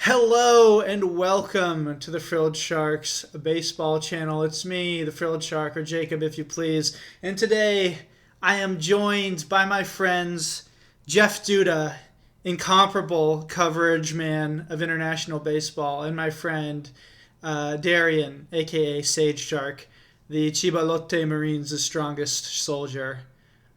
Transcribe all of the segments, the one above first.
Hello and welcome to the Frilled Sharks baseball channel. It's me, the Frilled Shark, or Jacob if you please. And today I am joined by my friends Jeff Duda, incomparable coverage man of international baseball, and my friend Darian, aka Sage Shark, the Chibalote Marines' strongest soldier.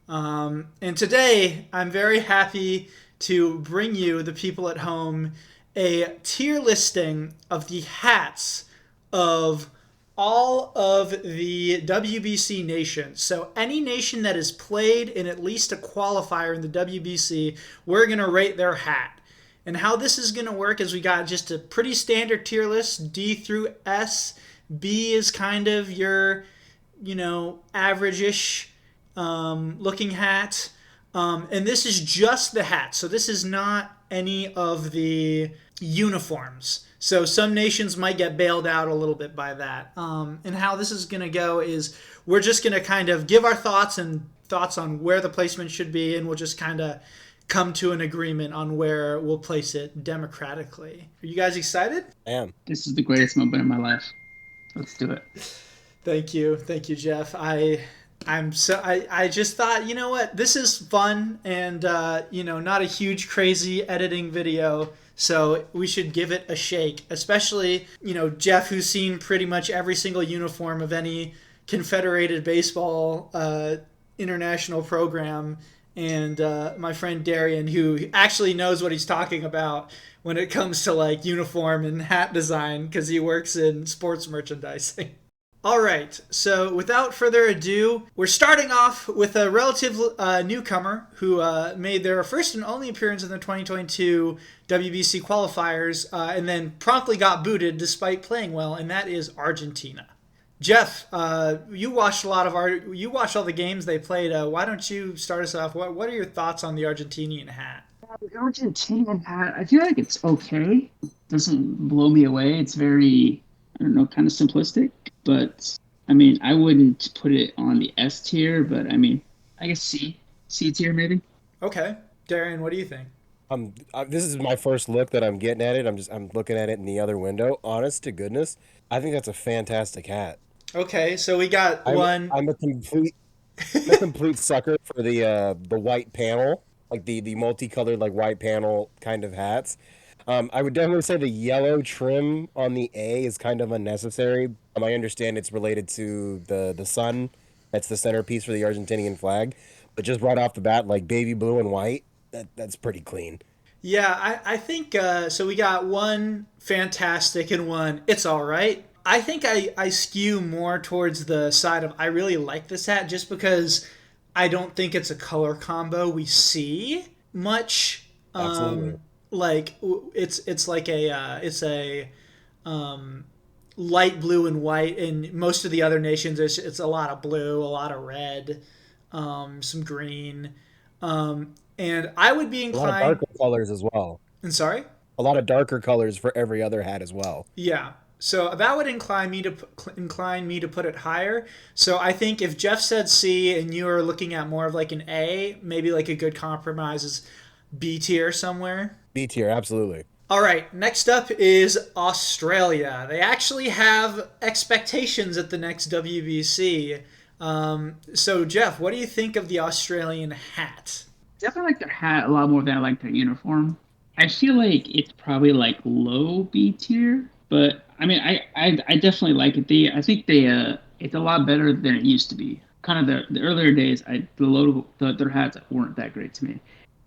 And today I'm very happy to bring you, the people at home, a tier listing of the hats of all of the WBC nations. So any nation that has played in at least a qualifier in the WBC, we're going to rate their hat. And how this is going to work is we got just a pretty standard tier list, D through S. B is kind of your, average-ish looking hat. And this is just the hat. So this is not any of the uniforms. So some nations might get bailed out a little bit by that. And how this is going to go is we're just going to kind of give our thoughts on where the placement should be, and we'll just kind of come to an agreement on where we'll place it democratically. Are you guys excited? I am. This is the greatest moment in my life. Let's do it. Thank you, Jeff. I just thought, you know what, this is fun and not a huge crazy editing video, so we should give it a shake. Especially, Jeff, who's seen pretty much every single uniform of any Confederated Baseball international program, and my friend Darian, who actually knows what he's talking about when it comes to like uniform and hat design because he works in sports merchandising. All right, so without further ado, we're starting off with a relative newcomer who made their first and only appearance in the 2022 WBC qualifiers and then promptly got booted despite playing well, and that is Argentina. Jeff, you watched all the games they played. Why don't you start us off? What are your thoughts on the Argentinian hat? The Argentinian hat, I feel like it's okay. It doesn't blow me away. It's very, kind of simplistic. But, I wouldn't put it on the S tier, but, I guess C tier maybe. Okay. Darian, what do you think? This is my first look that I'm getting at it. I'm looking at it in the other window. Honest to goodness, I think that's a fantastic hat. Okay, so we got one. I'm a complete sucker for the white panel, like the multicolored like white panel kind of hats. I would definitely say the yellow trim on the A is kind of unnecessary. I understand it's related to the sun. That's the centerpiece for the Argentinian flag. But just right off the bat, like baby blue and white, that's pretty clean. Yeah, I think so. We got one fantastic and one it's all right. I think I skew more towards the side of I really like this hat just because I don't think it's a color combo we see much. Absolutely. Like it's like a light blue and white, and most of the other nations it's a lot of blue, a lot of red, some green, and I would be inclined. A lot of darker colors as well. And sorry. A lot of darker colors for every other hat as well. Yeah. So that would incline me to put it higher. So I think if Jeff said C and you are looking at more of like an A, maybe like a good compromise is B tier somewhere. B tier, absolutely. All right, next up is Australia. They actually have expectations at the next WBC. So Jeff, what do you think of the Australian hat? Definitely like their hat a lot more than I like their uniform. I feel like it's probably like low B tier, but I definitely like it. I think it's a lot better than it used to be. Kind of the earlier days, their hats weren't that great to me.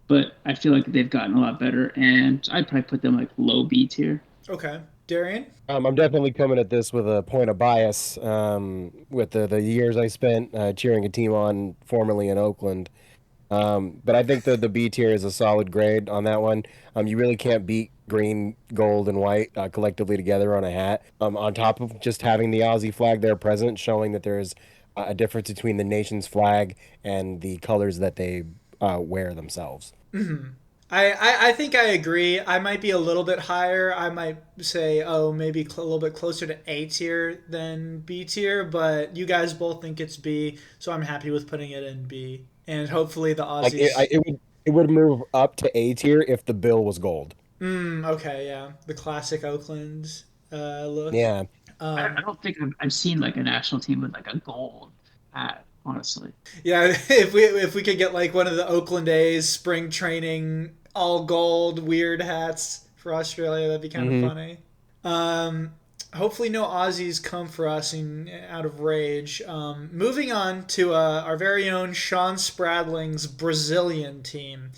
But I feel like they've gotten a lot better, and I'd probably put them like low B tier. Okay. Darian? I'm definitely coming at this with a point of bias with the years I spent cheering a team on formerly in Oakland. But I think the B tier is a solid grade on that one. You really can't beat green, gold, and white collectively together on a hat. On top of just having the Aussie flag there present, showing that there is a difference between the nation's flag and the colors that they wear themselves. Mm-hmm. I think I agree. I might be a little bit higher. I might say, maybe a little bit closer to A tier than B tier, but you guys both think it's B, so I'm happy with putting it in B. And hopefully the Aussies... It would move up to A tier if the bill was gold. Okay, yeah, the classic Oakland look. Yeah. I Um, don't think I've seen like a national team with like a gold hat, honestly. yeah, if we could get like one of the Oakland A's spring training all gold weird hats for Australia, that'd be kind of Hmm. funny. Um, Hopefully no Aussies come for us out of rage. Moving on to our very own Sean Spradling's Brazilian team.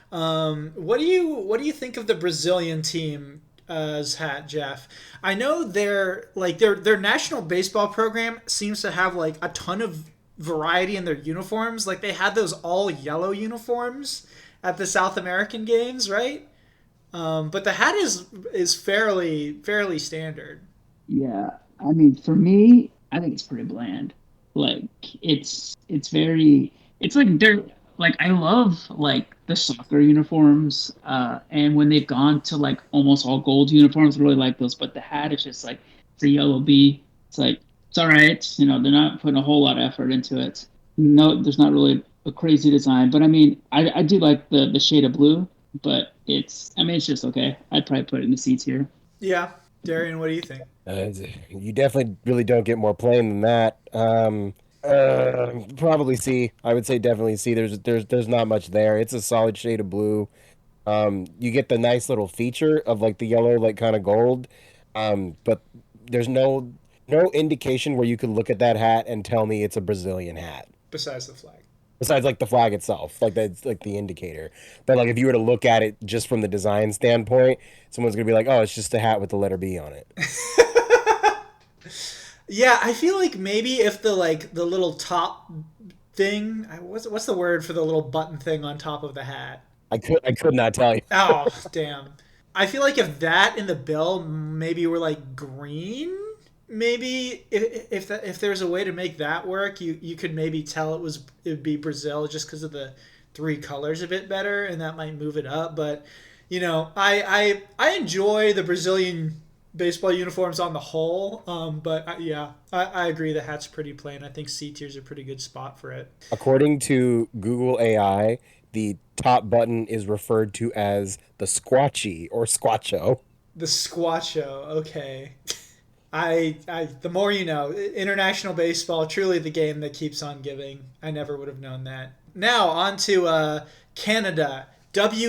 What do you think of the Brazilian team as hat, Jeff? I know their national baseball program seems to have like a ton of variety in their uniforms. Like they had those all yellow uniforms at the South American games, right? But the hat is fairly standard. Yeah, I mean, for me, I think it's pretty bland. Like it's very it's like they're like I love like the soccer uniforms, and when they've gone to like almost all gold uniforms, I really like those. But the hat is just like it's a yellow bee. It's like it's all right, they're not putting a whole lot of effort into it. No, there's not really a crazy design, but I mean, I do like the shade of blue, but I mean, it's just okay. I'd probably put it in the C tier. Yeah, Darian, what do you think? You definitely really don't get more plain than that. Probably C. I would say definitely C. There's not much there. It's a solid shade of blue. You get the nice little feature of like the yellow, like kind of gold. But there's no indication where you could look at that hat and tell me it's a Brazilian hat. Besides the flag. Besides like the flag itself, like that's like the indicator. But like if you were to look at it just from the design standpoint, someone's gonna be like, "Oh, it's just a hat with the letter B on it." Yeah, I feel like maybe if the little top thing, what's the word for the little button thing on top of the hat? I could not tell you. Oh, damn. I feel like if that in the bill maybe were like green, maybe if there's a way to make that work, you could maybe tell it would be Brazil just because of the three colors a bit better, and that might move it up. But I enjoy the Brazilian baseball uniforms on the whole. But yeah, I agree the hat's pretty plain. I think C tier's a pretty good spot for it. According to Google AI, the top button is referred to as the squatchy or squatcho. The Squatcho, okay. The more you know. International baseball, truly the game that keeps on giving. I never would have known that. Now on to Canada.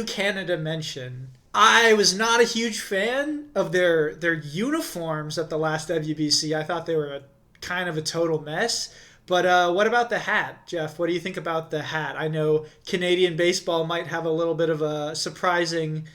Canada mention. I was not a huge fan of their uniforms at the last WBC. I thought they were kind of a total mess. But what about the hat, Jeff? What do you think about the hat? I know Canadian baseball might have a little bit of a surprising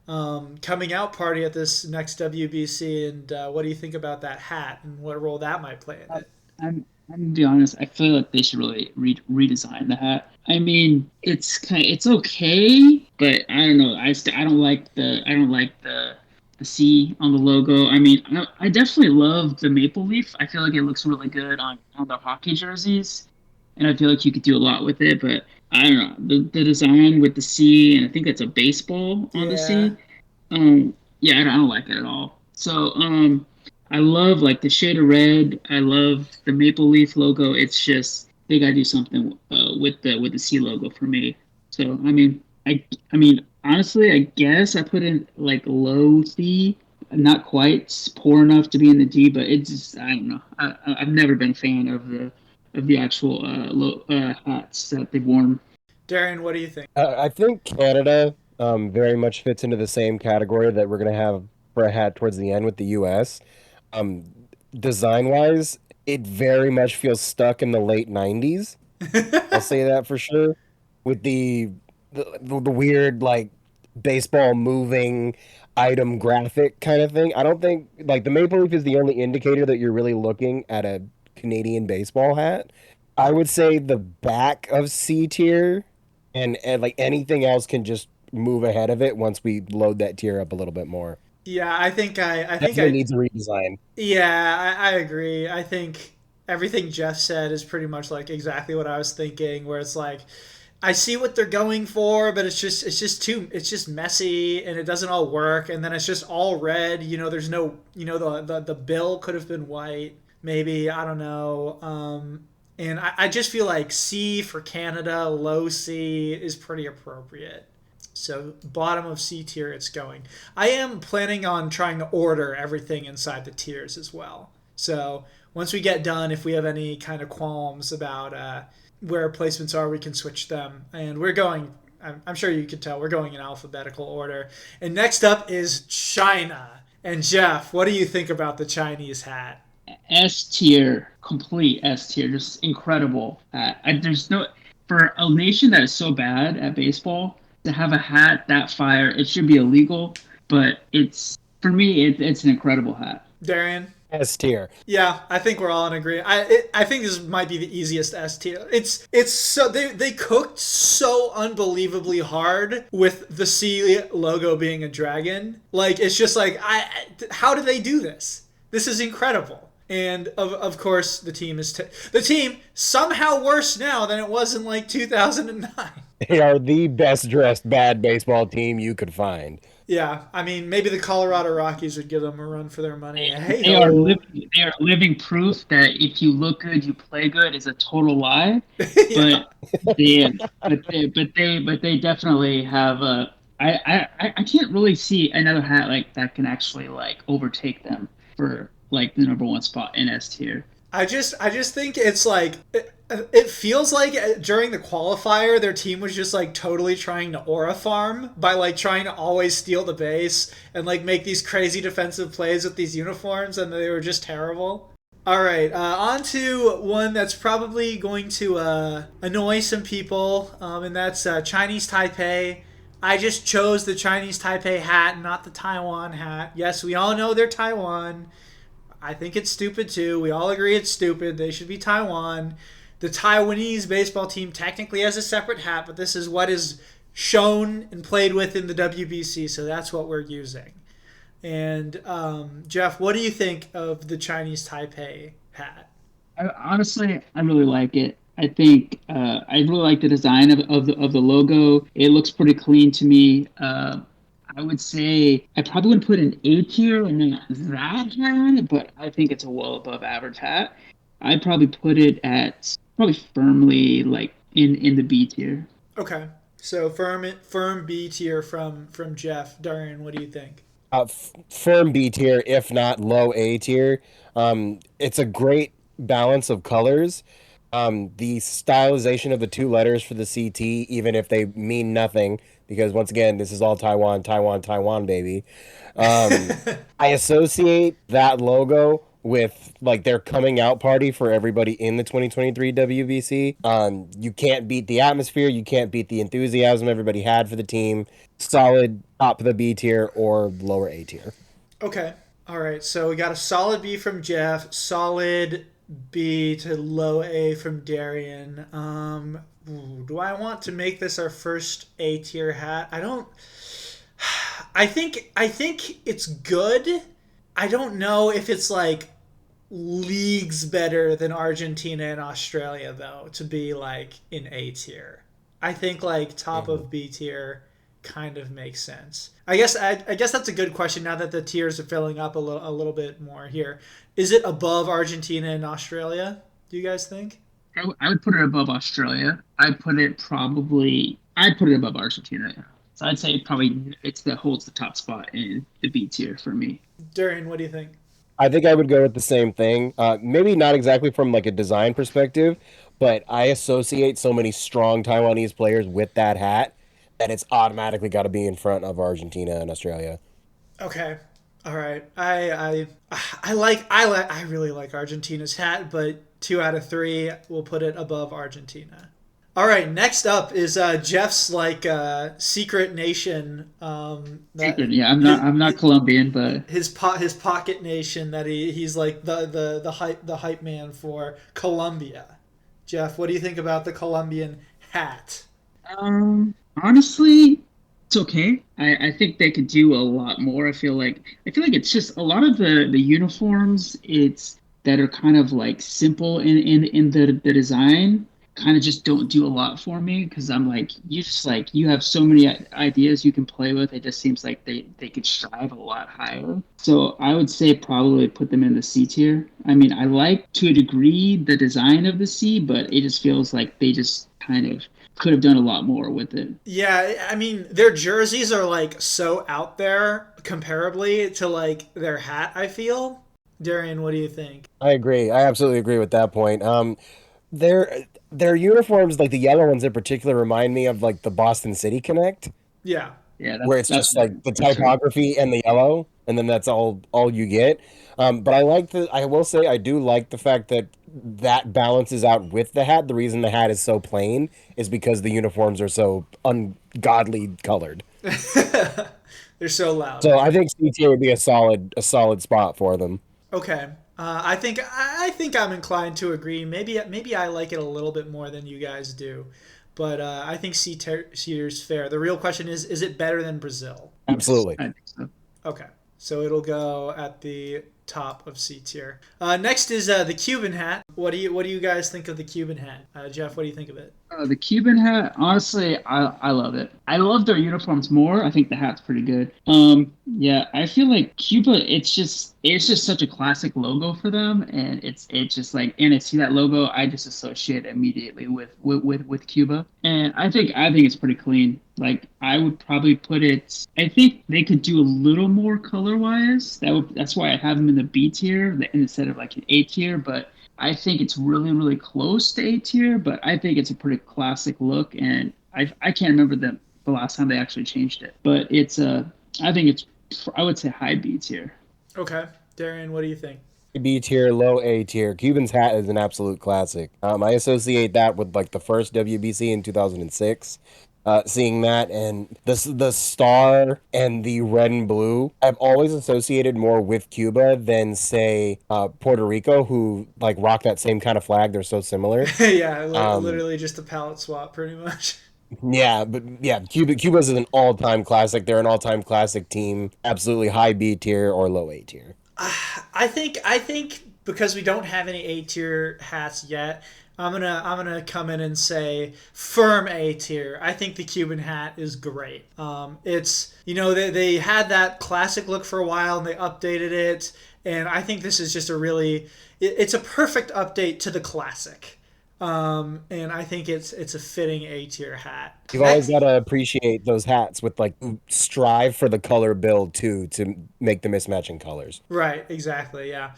coming out party at this next WBC, and what do you think about that hat and what role that might play in Uh, it? I'm gonna be honest. I feel like they should really redesign the hat. I mean, it's okay, but I don't know. I don't like the C on the logo. I mean, I definitely love the maple leaf. I feel like it looks really good on the hockey jerseys, and I feel like you could do a lot with it. But I don't know the design with the C, and I think it's a baseball on the Yeah, C. Yeah, I don't like it at all. So, I love like the shade of red. I love the maple leaf logo. It's just they gotta do something with the C logo for me. So, I mean, honestly, I guess I put in like low C, not quite poor enough to be in the D, but it's just I don't know. I've never been a fan of the actual hats that they've worn. Darian, what do you think? I think Canada very much fits into the same category that we're gonna have for a hat towards the end with the U.S. Um, Design wise, it very much feels stuck in the late '90s. I'll say that for sure. With the weird like baseball moving item graphic kind of thing. I don't think like the maple leaf is the only indicator that you're really looking at a Canadian baseball hat. I would say the back of C tier and like anything else can just move ahead of it once we load that tier up a little bit more. Yeah, Definitely needs a redesign. yeah, I agree. I think everything Jeff said is pretty much like exactly what I was thinking. Where it's like, I see what they're going for, but it's just messy and it doesn't all work. And then it's just all red. There's no the bill could have been white. Maybe I don't know. And I just feel like C for Canada, low C is pretty appropriate. So bottom of C tier it's going. I am planning on trying to order everything inside the tiers as well. So once we get done, if we have any kind of qualms about where placements are, we can switch them. And we're going, I'm sure you could tell, we're going in alphabetical order. And next up is China. And Jeff, what do you think about the Chinese hat? S tier, complete S tier, just incredible. There's no, for a nation that is so bad at baseball, to have a hat that fire, it should be illegal, but it's, for me, it's an incredible hat. Darian? S tier. Yeah, I think we're all in agreement. I think this might be the easiest S tier. It's so they cooked so unbelievably hard with the C logo being a dragon. Like it's just like how did they do this? This is incredible. And of course the team is the team somehow worse now than it was in like 2009. They are the best dressed bad baseball team you could find. Yeah, I mean, but maybe the Colorado Rockies would give them a run for their money. They are living proof that if you look good, you play good is a total lie. Yeah. But they definitely have a. I can't really see another hat like that can actually like overtake them for like the number one spot in S tier. I just think it's like it feels like during the qualifier their team was just like totally trying to aura farm by like trying to always steal the base and like make these crazy defensive plays with these uniforms, and they were just terrible. All right, on to one that's probably going to annoy some people, and that's Chinese Taipei. I just chose the Chinese Taipei hat, not the Taiwan hat. Yes, we all know they're Taiwan. I think it's stupid too. We all agree it's stupid. They should be Taiwan. The Taiwanese baseball team technically has a separate hat, but this is what is shown and played with in the WBC, so that's what we're using. And Jeff, what do you think of the Chinese Taipei hat? Honestly, I really like it. I think I really like the design of the logo. It looks pretty clean to me. I would say I probably would put an A tier in that hat, but I think it's a well above average hat. I'd probably put it at probably firmly like in the B tier. Okay, so firm B tier from Jeff. Darian, what do you think? Firm B tier, if not low A tier. It's a great balance of colors. The stylization of the two letters for the CT, even if they mean nothing, because once again, this is all Taiwan, baby. I associate that logo with like their coming out party for everybody in the 2023 WBC. You can't beat the atmosphere, you can't beat the enthusiasm everybody had for the team. Solid top of the B tier or lower A tier. Okay, all right. So we got a solid B from Jeff, solid B to low A from Darian. Do I want to make this our first A tier hat? I don't. I think it's good. I don't know if it's like leagues better than Argentina and Australia though to be like in A tier. I think like top of B tier kind of makes sense. I guess that's a good question now that the tiers are filling up a little bit more here. Is it above Argentina and Australia? Do you guys think? I would put it above Australia. I'd put it above Argentina. So I'd say probably holds the top spot in the B tier for me. Darian, what do you think? I think I would go with the same thing. Maybe not exactly from like a design perspective, but I associate so many strong Taiwanese players with that hat that it's automatically got to be in front of Argentina and Australia. Okay. All right. I really like Argentina's hat, but 2 out of 3 will put it above Argentina. All right. Next up is Jeff's like secret nation. Secret, yeah. I'm not Colombian, but his pocket nation that he's like the hype man for Colombia. Jeff, what do you think about the Colombian hat? Honestly, it's okay. I think they could do a lot more. I feel like it's just a lot of the uniforms that are kind of like simple in the design kind of just don't do a lot for me, because I'm like, you have so many ideas you can play with. It just seems like they could strive a lot higher. So I would say probably put them in the C tier. I mean, I like to a degree the design of the C, but it just feels like they just kind of could have done a lot more with it. Yeah, I mean, their jerseys are like so out there comparably to like their hat, I feel. Darian, what do you think? I agree. I absolutely agree with that point. Their uniforms, like the yellow ones in particular, remind me of like the Boston City Connect, Yeah. Yeah, where it's that's just like the that's right. typography and the yellow, and then that's all you get. But I like the. I will say I do like the fact that that balances out with the hat. The reason the hat is so plain is because the uniforms are so ungodly colored. They're so loud. So I think C tier would be a solid spot for them. Okay. I think I'm inclined to agree. Maybe I like it a little bit more than you guys do, but I think tier is fair. The real question is it better than Brazil? Yes, Absolutely. I think so. Okay, so it'll go at the top of C tier. Next is the Cuban hat. What do you guys think of the Cuban hat? Jeff, what do you think of it? The Cuban hat, honestly, I love it. I love their uniforms more. I think the hat's pretty good. Yeah, I feel like Cuba, it's just such a classic logo for them, and it's just like, and I see that logo, I just associate immediately with Cuba, and I think it's pretty clean. Like I would probably put it. I think they could do a little more color wise. That's why I have them in the B tier instead of like an A tier, but. I think it's really, really close to A tier, but I think it's a pretty classic look, and I can't remember the last time they actually changed it. But I think it's I would say high B tier. Okay, Darian, what do you think? B tier, low A tier. Cuban's hat is an absolute classic. I associate that with like the first WBC in 2006. Seeing that and the star and the red and blue, I've always associated more with Cuba than say Puerto Rico, who like rock that same kind of flag. They're so similar. Yeah, Um, literally just a palette swap, pretty much. yeah, but yeah, Cuba's is an all-time classic. They're an all-time classic team. Absolutely high B tier or low A tier. I think because we don't have any A tier hats yet, I'm gonna come in and say firm A tier. I think the Cuban hat is great. It's they had that classic look for a while and they updated it, and I think this is just it's a perfect update to the classic. And I think it's a fitting A tier hat. You've always Next, got to appreciate those hats with like strive for the color build too to make the mismatching colors. right, exactly, yeah.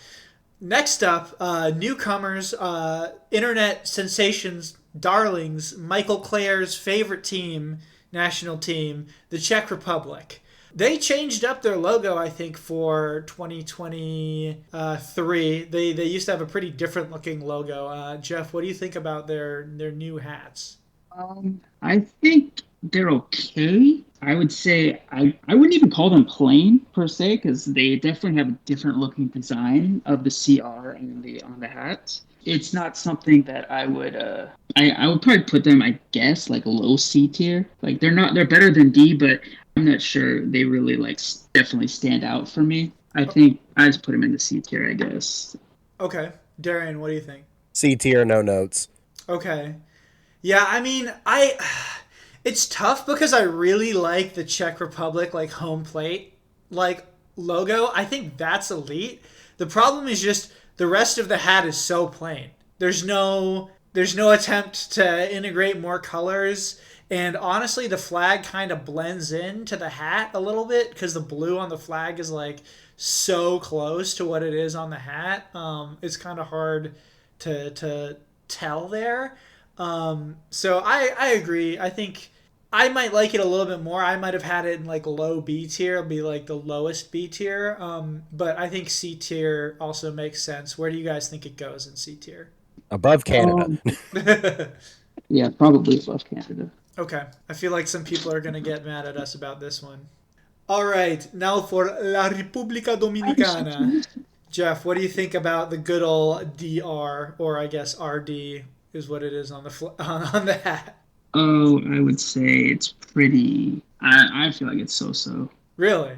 Next up, newcomers, internet sensations, darlings, Michael Clare's favorite team, national team, the Czech Republic. They changed up their logo, I think, for 2023. They used to have a pretty different looking logo. Jeff, what do you think about their new hats? I think they're okay. I would say I wouldn't even call them plain per se because they definitely have a different looking design of the CR and the on the hats. It's not something that I would probably put them, I guess, like low C tier. Like they're better than D, but I'm not sure they really like definitely stand out for me. I think I just put them in the C tier, I guess. Okay, Darian, what do you think? C tier, no notes. Okay, yeah, I mean, it's tough because I really like the Czech Republic like home plate like logo. I think that's elite. The problem is just the rest of the hat is so plain. There's no attempt to integrate more colors, and honestly the flag kind of blends into the hat a little bit because the blue on the flag is like so close to what it is on the hat. It's kind of hard to tell there. So I agree. I think I might like it a little bit more. I might have had it in like low B tier. It'll be like the lowest B tier. But I think C tier also makes sense. Where do you guys think it goes in C tier? Above Canada. Um, yeah, probably above Canada. Okay. I feel like some people are going to get mad at us about this one. All right. Now for La República Dominicana. Jeff, what do you think about the good old DR, or I guess RD is what it is on the on the hat? Oh, I would say it's pretty. I feel like it's so. Really?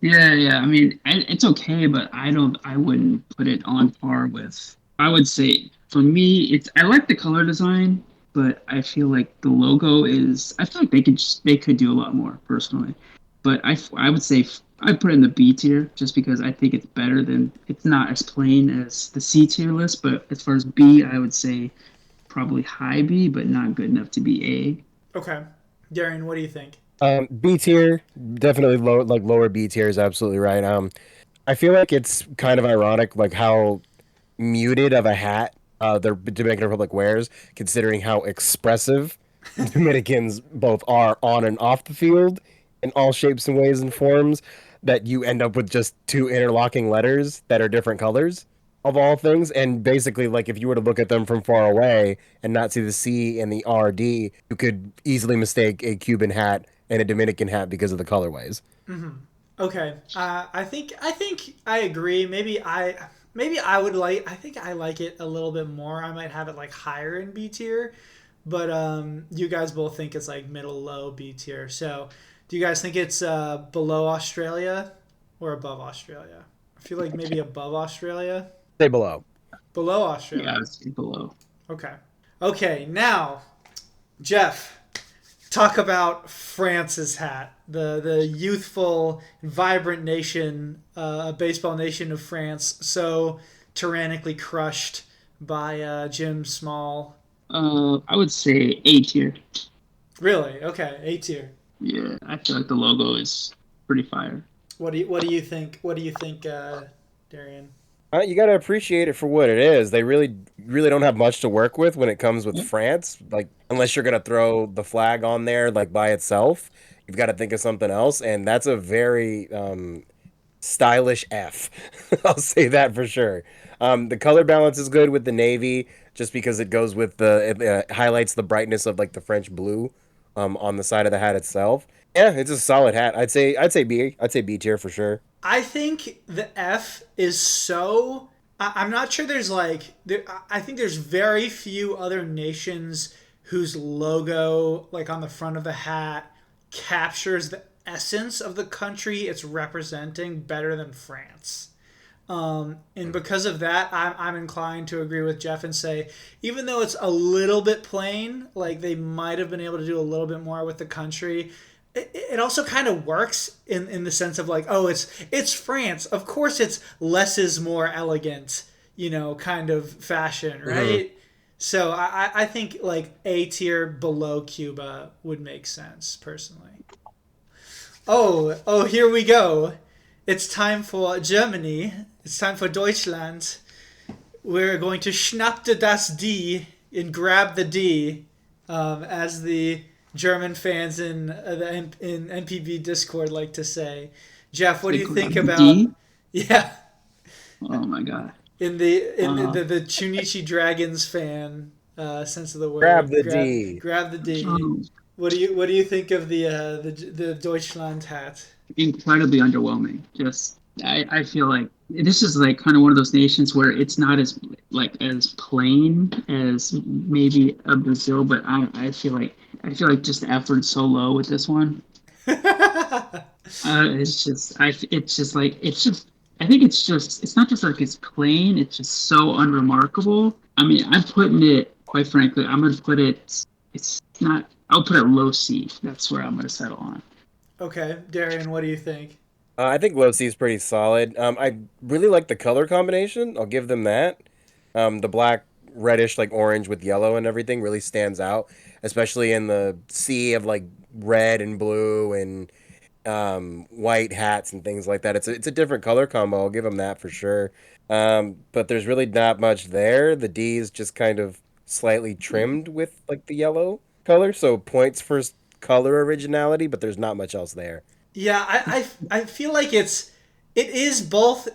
Yeah, yeah. I mean, it's okay, but I don't. I wouldn't put it on par with. I would say for me, it's. I like the color design, but I feel like the logo is. I feel like they could do a lot more personally, but I would say I put it in the B tier just because I think it's better than. It's not as plain as the C tier list, but as far as B, I would say probably high B, but not good enough to be A. Okay. Darian, what do you think? B tier, definitely lower B tier is absolutely right. I feel like it's kind of ironic, like how muted of a hat the Dominican Republic wears, considering how expressive Dominicans both are on and off the field in all shapes and ways and forms, that you end up with just two interlocking letters that are different colors of all things. And basically, like if you were to look at them from far away and not see the C and the RD, you could easily mistake a Cuban hat and a Dominican hat because of the colorways. Okay. I think I agree. Maybe I would like. I think I like it a little bit more. I might have it like higher in B tier, but you guys both think it's like middle low B tier. So, do you guys think it's below Australia or above Australia? I feel like maybe above Australia, Say below. below Yeah, Australia. it's below. Okay. Okay. Now, Jeff, talk about France's hat, the youthful, vibrant nation, baseball nation of France, so tyrannically crushed by Jim Small. I would say A tier. Really? Okay, A tier. Yeah, I feel like the logo is pretty fire. What do you think? What do you think, Darian? You got to appreciate it for what it is. They really don't have much to work with when it comes with France. Like, unless you're gonna throw the flag on there like by itself, you've got to think of something else, and that's a very stylish F. I'll say that for sure. The color balance is good with the navy, just because it goes with it highlights the brightness of like the French blue on the side of the hat itself. Yeah, it's a solid hat. I'd say B. I'd say B tier for sure. I think the F is so. I'm not sure there's like. I think there's very few other nations whose logo, like on the front of the hat, captures the essence of the country it's representing better than France. And because of that, I'm inclined to agree with Jeff and say, even though it's a little bit plain, like they might have been able to do a little bit more with the country. It also kind of works in the sense of like, oh, it's France. Of course, it's less is more elegant, kind of fashion, right? So I think like A tier below Cuba would make sense personally. Oh, here we go. It's time for Germany. It's time for Deutschland. We're going to schnapp das D and grab the D, as the German fans in NPB Discord like to say. Jeff, what do you think about? D? Yeah, Oh my god. in the Chunichi Dragons fan sense of the word. Grab the D. Grab the D. Um, What do you think of the Deutschland hat? Incredibly underwhelming. Just I feel like this is like kind of one of those nations where it's not as plain as maybe a Brazil, but I feel like just the effort's so low with this one. I think it's not just like it's plain. It's just so unremarkable. I mean, I'm putting it quite frankly. I'm gonna put it. It's not. I'll put it low C. That's where I'm gonna settle on. Okay, Darian, what do you think? I think low C is pretty solid. I really like the color combination. I'll give them that. The black, reddish, like orange with yellow and everything really stands out, especially in the sea of like red and blue and white hats and things like that. It's a different color combo. I'll give them that for sure. But there's really not much there. The D is just kind of slightly trimmed with like the yellow color, so points for color originality, but there's not much else there. Yeah, I feel like it is both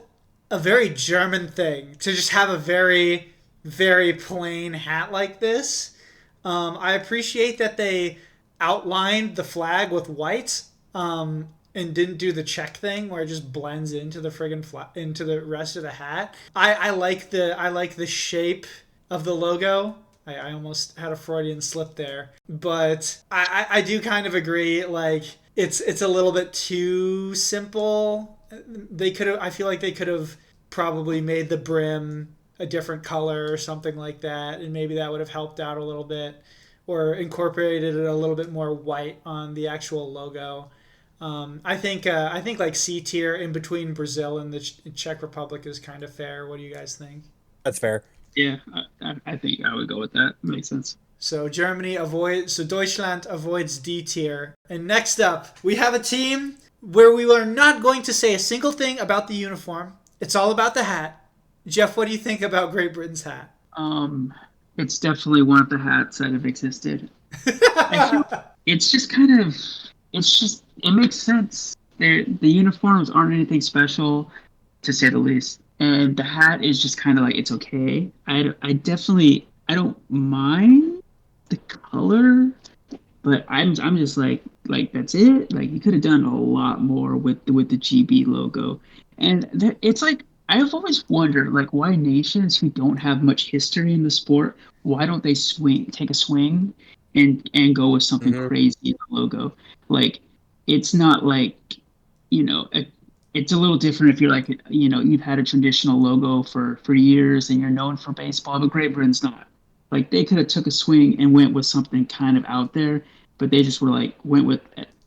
a very German thing to just have a very very plain hat like this. I appreciate that they outlined the flag with white, and didn't do the check thing where it just blends into the into the rest of the hat. I like the shape of the logo. I almost had a Freudian slip there, but I do kind of agree. Like it's a little bit too simple. They could have. I feel like they could have probably made the brim a different color or something like that, and maybe that would have helped out a little bit, or incorporated it a little bit more white on the actual logo. I think like C tier in between Brazil and the Czech Republic is kind of fair. What do you guys think? That's fair. Yeah, I think I would go with that. Makes sense. So Deutschland avoids D tier. And next up, we have a team where we are not going to say a single thing about the uniform. It's all about the hat. Jeff, what do you think about Great Britain's hat? It's definitely one of the hats that have existed. I feel it's just kind of, it makes sense. The uniforms aren't anything special, to say the least. And the hat is just kind of like, it's okay. I don't mind the color, but I'm just like that's it. Like, you could have done a lot more with the GB logo. And it's like, I've always wondered, like, why nations who don't have much history in the sport, why don't they take a swing and go with something crazy in the logo? Like, it's not like, it's a little different if you're like, you've had a traditional logo for years and you're known for baseball, but Great Britain's not. Like, they could have took a swing and went with something kind of out there, but they just went with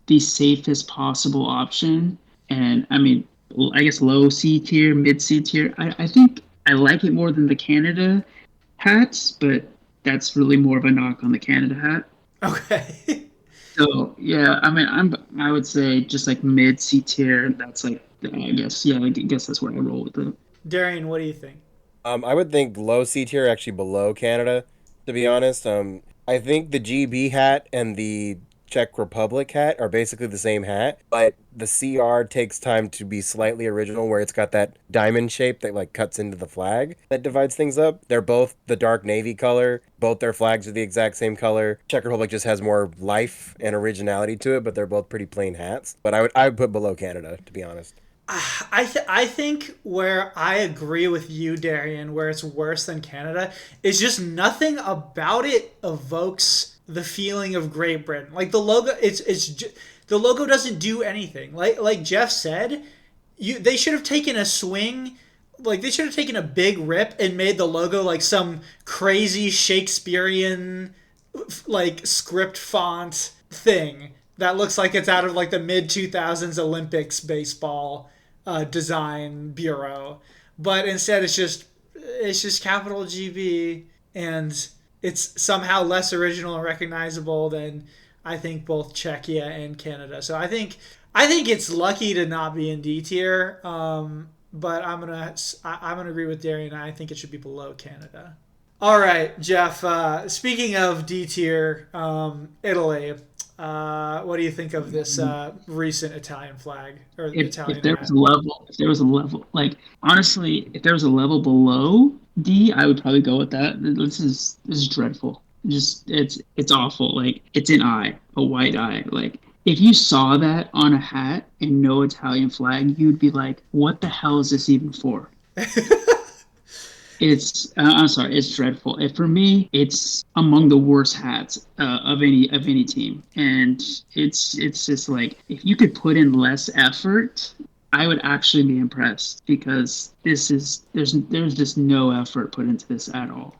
the safest possible option. And I mean, I guess low C tier, mid C tier. I think I like it more than the Canada hats, but that's really more of a knock on the Canada hat. Okay. So yeah, I mean, I would say just like mid C tier. That's like, I guess that's where I roll with it. Darian, what do you think? I would think low C tier, actually below Canada, to be honest. I think the GB hat and the Czech Republic hat are basically the same hat, but the CR takes time to be slightly original, where it's got that diamond shape that like cuts into the flag that divides things up. They're both the dark navy color. Both their flags are the exact same color. Czech Republic just has more life and originality to it, but they're both pretty plain hats. But I would put below Canada, to be honest. I think where I agree with you, Darian, where it's worse than Canada, is just nothing about it evokes the feeling of Great Britain. Like, the logo, the logo doesn't do anything. Like Jeff said, they should have taken a swing. Like, they should have taken a big rip and made the logo like some crazy Shakespearean like script font thing that looks like it's out of like the mid 2000s Olympics baseball design bureau. But instead it's just capital GB, and it's somehow less original and recognizable than I think both Czechia and Canada. So I think it's lucky to not be in D tier. But I'm gonna agree with Darian. I think it should be below Canada. All right, Jeff. Speaking of D tier, Italy. What do you think of this recent Italian flag or Italian? If there was a level, like, honestly, if there was a level below D, I would probably go with that. This is dreadful. Just it's awful. Like, it's an eye, a white eye. Like, if you saw that on a hat and no Italian flag, you'd be like, what the hell is this even for? I'm sorry, it's dreadful. For me, it's among the worst hats of any team, and it's just like, if you could put in less effort, I would actually be impressed, because there's just no effort put into this at all.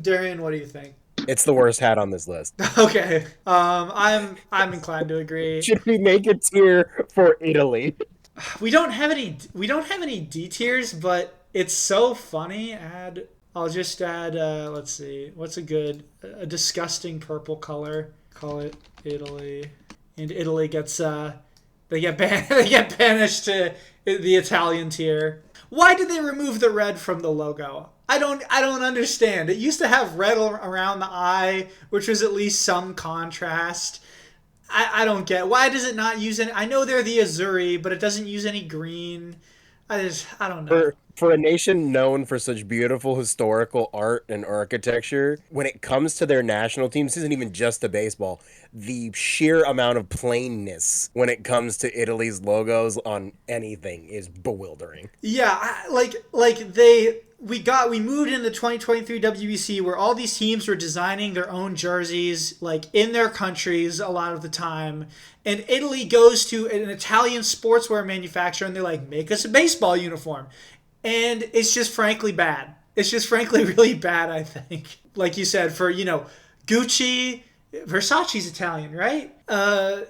Darian, what do you think? It's the worst hat on this list. Okay, I'm inclined to agree. Should we make a tier for Italy? We don't have any D tiers, but it's so funny. I'll just add. Let's see. What's a disgusting purple color? Call it Italy, and Italy gets they get banished to the Italian tier. Why did they remove the red from the logo? I don't understand. It used to have red around the eye, which was at least some contrast. I don't get, why does it not use any? I know they're the Azzurri, but it doesn't use any green. I don't know. For a nation known for such beautiful historical art and architecture, when it comes to their national team, this isn't even just a baseball. The sheer amount of plainness when it comes to Italy's logos on anything is bewildering. Yeah, we moved into 2023 WBC, where all these teams were designing their own jerseys, like, in their countries a lot of the time. And Italy goes to an Italian sportswear manufacturer and they're like, make us a baseball uniform. And it's just frankly bad. It's just frankly really bad, I think. Like you said, for, Gucci Versace's Italian, right? All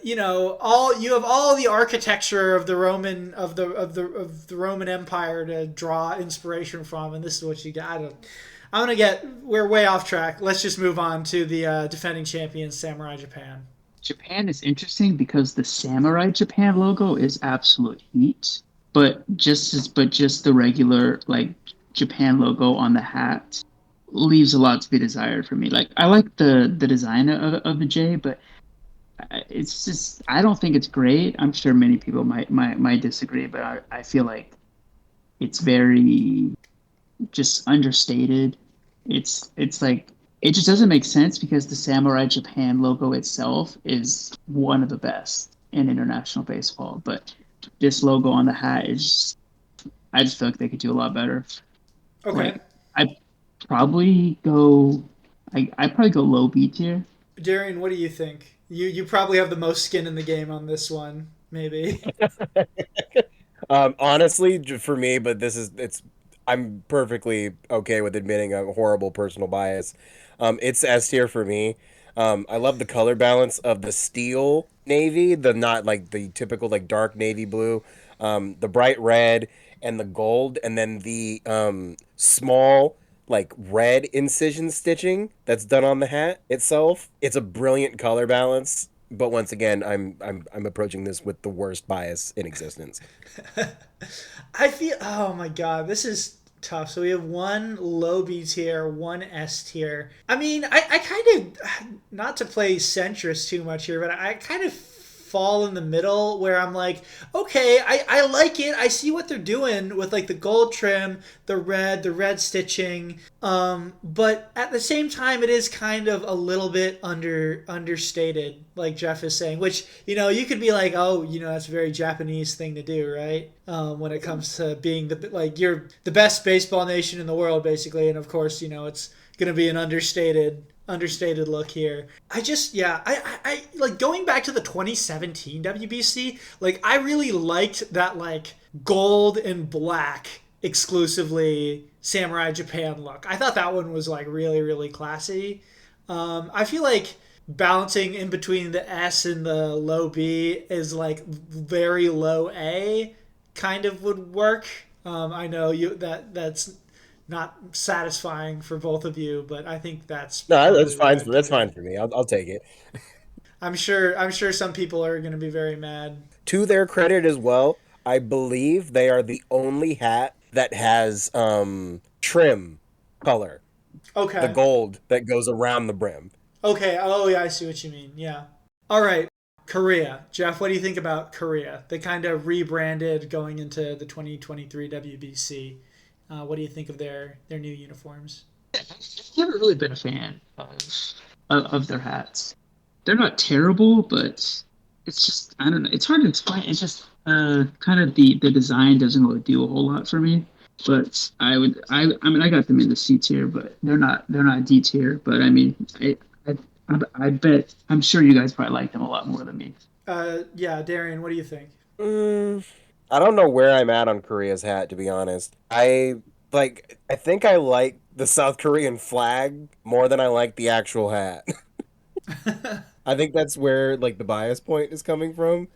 you have all the architecture of the Roman of the Roman Empire to draw inspiration from, and this is what you got. We're way off track. Let's just move on to the defending champions, Samurai Japan. Japan is interesting because the Samurai Japan logo is absolute heat, but just the regular like Japan logo on the hat leaves a lot to be desired for me. Like I like the design of the J, but it's just I don't think it's great. I'm sure many people might disagree, but I feel like it's very just understated. It's like it just doesn't make sense because the Samurai Japan logo itself is one of the best in international baseball. But this logo on the hat is I just feel like they could do a lot better. Okay. Like I probably go I probably go low B tier. Darian, what do you think? You probably have the most skin in the game on this one, maybe. Honestly, for me, but it's I'm perfectly okay with admitting a horrible personal bias. It's S tier for me. I love the color balance of the steel navy, the not like the typical like dark navy blue, the bright red and the gold, and then the small like red incision stitching that's done on the hat itself. It's a brilliant color balance. But once again, I'm approaching this with the worst bias in existence. I feel. Oh my god, this is tough. So we have one low B tier, one S tier. I mean, I kind of not to play centrist too much here, but I kind of fall in the middle where I'm like, okay, I like it. I see what they're doing with like the gold trim, the red stitching. But at the same time, it is kind of a little bit understated, like Jeff is saying. Which you could be like, oh, that's a very Japanese thing to do, right? When it comes to being you're the best baseball nation in the world, basically, and of course, it's gonna be an understated look here. I like going back to the 2017 WBC. Like I really liked that like gold and black exclusively Samurai Japan look. I thought that one was like really classy. I feel like balancing in between the S and the low B is like very low A kind of would work. I know that's not satisfying for both of you, but I think that's No, that's probably where fine. I'd That's put fine it. for me. I'll take it. I'm sure some people are going to be very mad. To their credit as well, I believe they are the only hat that has trim color, the Okay. gold that goes around the brim. Okay. Oh yeah, I see what you mean. Yeah. All right. Korea. Jeff, what do you think about Korea? They kind of rebranded going into the 2023 WBC. What do you think of their new uniforms? I've never really been a fan of their hats. They're not terrible, but it's just I don't know. It's hard to explain. It's just kind of the design doesn't really do a whole lot for me. But I mean I got them in the C tier, but they're not D tier. But I mean I bet I'm sure you guys probably like them a lot more than me. Yeah, Darian, what do you think? Mm, I don't know where I'm at on Korea's hat, to be honest. I think I like the South Korean flag more than I like the actual hat. I think that's where like the bias point is coming from.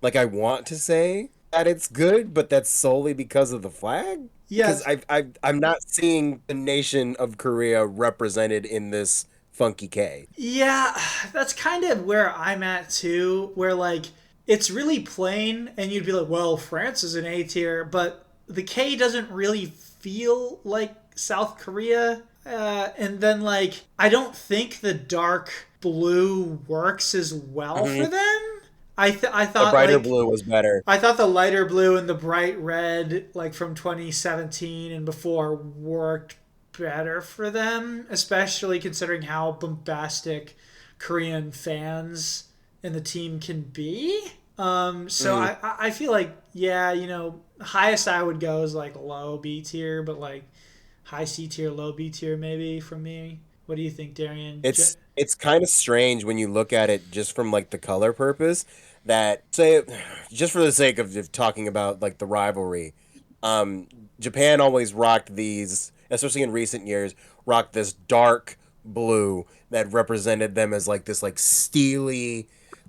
Like I want to say that it's good, but that's solely because of the flag. Because Yes. I'm not seeing the nation of Korea represented in this funky K. Yeah, that's kind of where I'm at too, where like it's really plain and you'd be like, well, France is an A tier, but the K doesn't really feel like South Korea. And then like I don't think the dark blue works as well for Hmm. them. I The thought brighter like blue was better. I thought the lighter blue and the bright red, like from 2017 and before, worked better for them, especially considering how bombastic Korean fans and the team can be. So Mm. I feel like, yeah, highest I would go is like low B tier, but like high C tier, low B tier maybe from me. What do you think, Darian? It's kind of strange when you look at it just from like the color purpose that say just for the sake of talking about like the rivalry. Um Japan always rocked these, especially in recent years, rocked this dark blue that represented them as like this like steely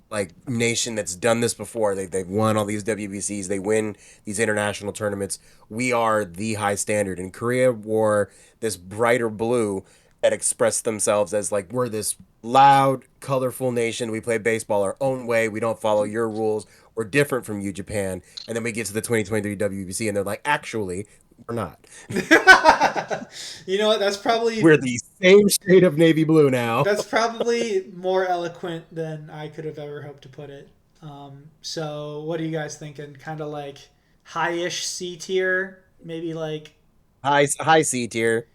like nation that's done this before. They've won all these WBCs. They win these international tournaments. We are the high standard. And Korea wore this brighter blue that expressed themselves as like, we're this loud, colorful nation. We play baseball our own way. We don't follow your rules. We're different from you, Japan. And then we get to the 2023 WBC and they're like, actually, we're not. You know what? That's probably We're the same shade of navy blue now. that's probably more eloquent than I could have ever hoped to put it. So what are you guys thinking? Kind of like high-ish C tier, maybe like High C tier.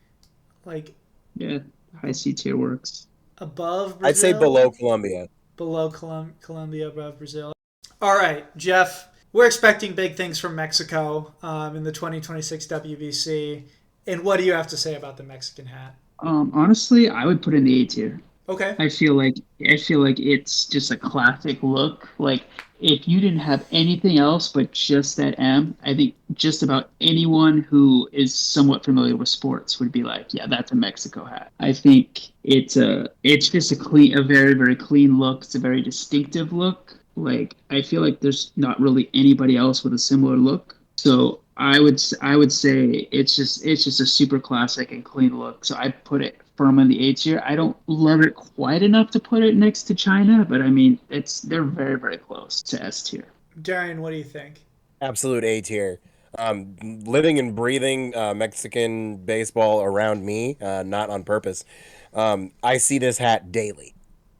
like Yeah, high C tier works. above Brazil? I'd say below Colombia. Below Colombia, above Brazil. All right, Jeff, we're expecting big things from Mexico in the 2026 WBC. And what do you have to say about the Mexican hat? Honestly, I would put it in the A tier. Okay. I feel like it's just a classic look. Like if you didn't have anything else but just that M, I think just about anyone who is somewhat familiar with sports would be like, yeah, that's a Mexico hat. I think it's just a very, very clean look. It's a very distinctive look. Like I feel like there's not really anybody else with a similar look. So I would say it's just a super classic and clean look. So I put it firm in the A tier. I don't love it quite enough to put it next to China, but I mean they're very, very close to S tier. Darian, what do you think? Absolute A tier. Living and breathing Mexican baseball around me, not on purpose. I see this hat daily,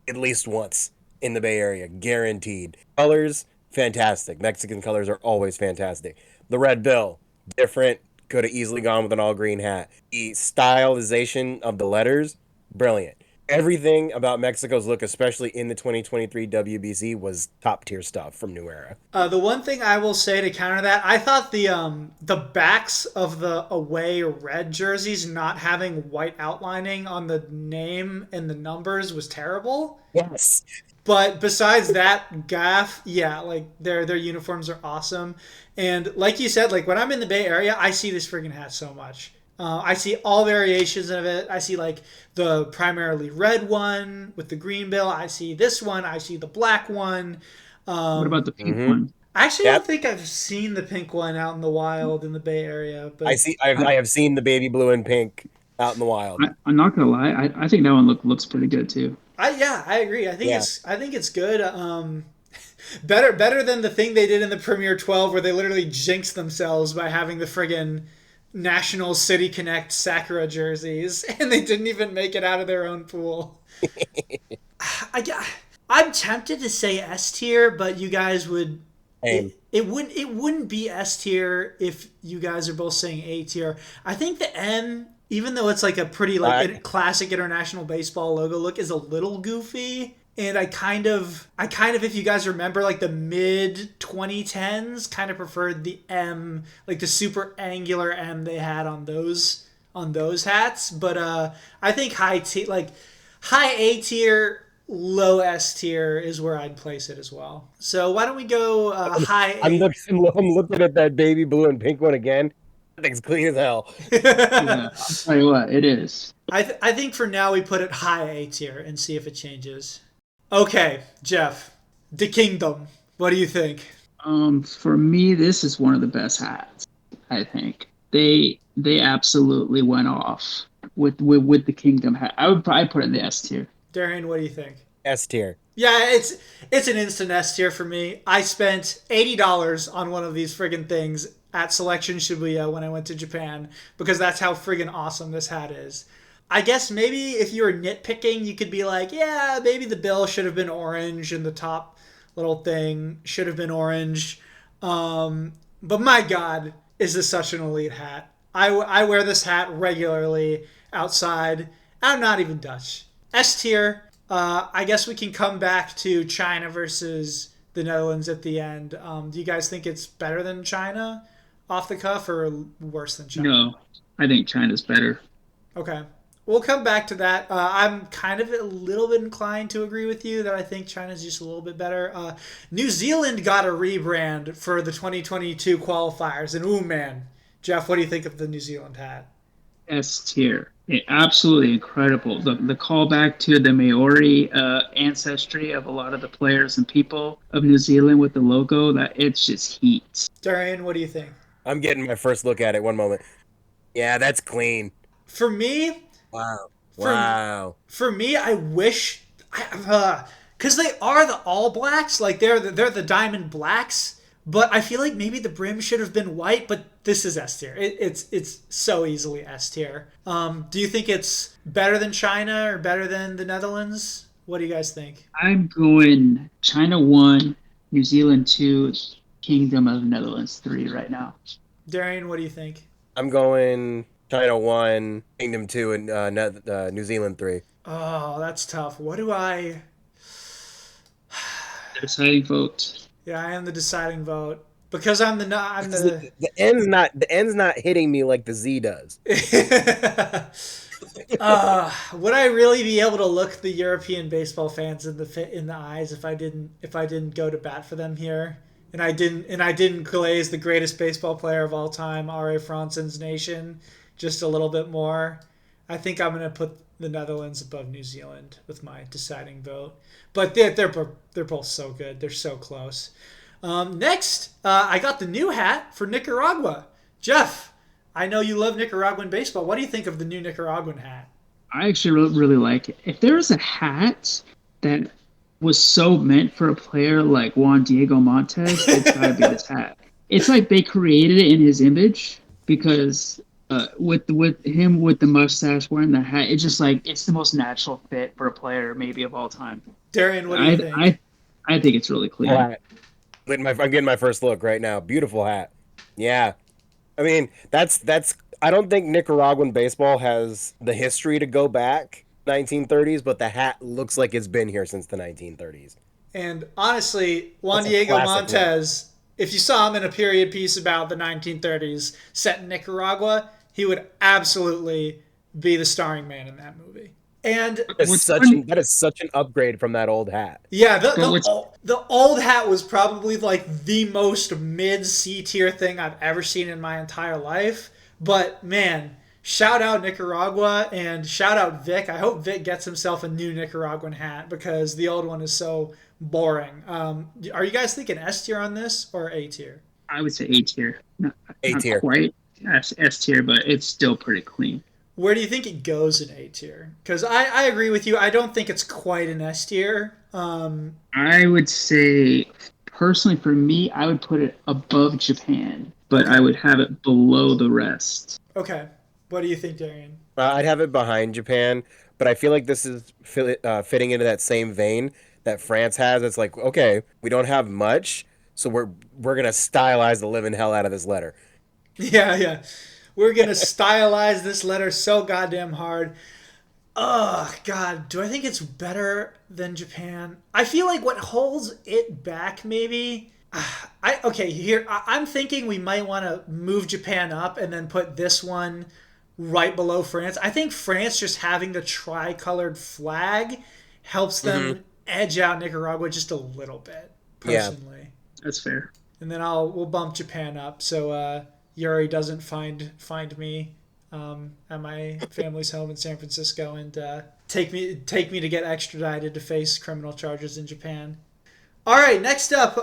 at least once in the Bay Area, guaranteed. Colors, fantastic. Mexican colors are always fantastic. The red bill, different. Could have easily gone with an all green hat. The stylization of the letters, brilliant. Everything about Mexico's look, especially in the 2023 WBC, was top tier stuff from New Era. The one thing I will say to counter that, I thought the backs of the away red jerseys not having white outlining on the name and the numbers was terrible. Yes. But besides that gaff, yeah, like their uniforms are awesome. And like you said, like when I'm in the Bay Area, I see this friggin' hat so much. I see all variations of it. I see like the primarily red one with the green bill. I see this one. I see the black one. What about the pink one? I actually don't think I've seen the pink one out in the wild in the Bay Area. But I have seen the baby blue and pink out in the wild. I'm not gonna lie. I think that one looks pretty good too. I agree. I think it's good. Better than the thing they did in the Premier 12 where they literally jinxed themselves by having the friggin' National City Connect Sakura jerseys and they didn't even make it out of their own pool. I'm tempted to say S tier, but you guys would it wouldn't be S tier if you guys are both saying A tier. I think the M, even though it's like a pretty like classic international baseball logo look, is a little goofy. And I kind of, if you guys remember, like the mid 2010s, kind of preferred the M, like the super angular M they had on those hats. But I think high A tier, low S tier is where I'd place it as well. So why don't we go high A? I'm looking at that baby blue and pink one again. That thing's clean as hell. Yeah, I'll tell you what, it is. I think for now we put it high A tier and see if it changes. Okay, Jeff, the Kingdom. What do you think? For me, this is one of the best hats. I think they absolutely went off with the Kingdom hat. I would probably put it in the S tier. Darian, what do you think? S tier. Yeah, it's an instant S tier for me. I spent $80 on one of these friggin' things at Selection Shibuya when I went to Japan because that's how friggin' awesome this hat is. I guess maybe if you were nitpicking, you could be like, yeah, maybe the bill should have been orange and the top little thing should have been orange. But my God, is this such an elite hat. I wear this hat regularly outside. I'm not even Dutch. S tier. I guess we can come back to China versus the Netherlands at the end. Do you guys think it's better than China off the cuff or worse than China? No, I think China's better. Okay. We'll come back to that. I'm kind of a little bit inclined to agree with you that I think China's just a little bit better. New Zealand got a rebrand for the 2022 qualifiers. And ooh, man. Jeff, what do you think of the New Zealand hat? S tier. Absolutely incredible. The callback to the Maori ancestry of a lot of the players and people of New Zealand with the logo, that it's just heat. Darian, what do you think? I'm getting my first look at it. One moment. Yeah, that's clean. For me, Wow. for Wow. for me, I wish, because they are the All Blacks, like they're the Diamond Blacks. But I feel like maybe the brim should have been white. But this is S tier. It's so easily S tier. Do you think it's better than China or better than the Netherlands? What do you guys think? I'm going China 1, New Zealand 2, Kingdom of the Netherlands 3 right now. Darian, what do you think? I'm going China 1, Kingdom 2, and New Zealand 3. Oh, that's tough. What do I? Deciding vote. Yeah, I am the deciding vote because I'm Because the. the end's not hitting me like the Z does. Would I really be able to look the European baseball fans in the eyes if I didn't go to bat for them here? And I didn't glaze the greatest baseball player of all time, R.A. Franson's nation, just a little bit more. I think I'm going to put the Netherlands above New Zealand with my deciding vote. But they're both so good. They're so close. Next, I got the new hat for Nicaragua. Jeff, I know you love Nicaraguan baseball. What do you think of the new Nicaraguan hat? I actually really like it. If there was a hat that was so meant for a player like Juan Diego Montes, it's gotta be this hat. It's like they created it in his image because with him with the mustache wearing the hat, it's just like it's the most natural fit for a player maybe of all time. Darian, what do you think? I think it's really clean. Hat. I'm getting my first look right now. Beautiful hat. Yeah. I mean, that's. I don't think Nicaraguan baseball has the history to go back 1930s, but the hat looks like it's been here since the 1930s. And honestly, Juan That's a Diego classic look. Montes, if you saw him in a period piece about the 1930s set in Nicaragua, he would absolutely be the starring man in that movie. And What's funny, That is such an upgrade from that old hat. yeah, but what's the old hat was probably like the most mid C tier thing I've ever seen in my entire life. But man, shout out Nicaragua and shout out Vic. I hope Vic gets himself a new Nicaraguan hat because the old one is so boring. Are you guys thinking S tier on this or A tier? I would say A tier. A Not tier. quite S tier, but it's still pretty clean. Where do you think it goes in A tier? Because I agree with you. I don't think it's quite an S tier. I would say, personally, for me, I would put it above Japan, but I would have it below the rest. Okay. What do you think, Darian? I'd have it behind Japan, but I feel like this is fitting into that same vein that France has. It's like, okay, we don't have much, so we're gonna stylize the living hell out of this letter. Yeah, yeah. We're going to stylize this letter so goddamn hard. Oh, God. Do I think it's better than Japan? I feel like what holds it back, maybe. Okay, here. I'm thinking we might want to move Japan up and then put this one right below France. I think France just having the tricolored flag helps them edge out Nicaragua just a little bit, Yeah. personally. That's fair. And then we'll bump Japan up so Yuri doesn't find me at my family's home in San Francisco and take me to get extradited to face criminal charges in Japan. All right, next up,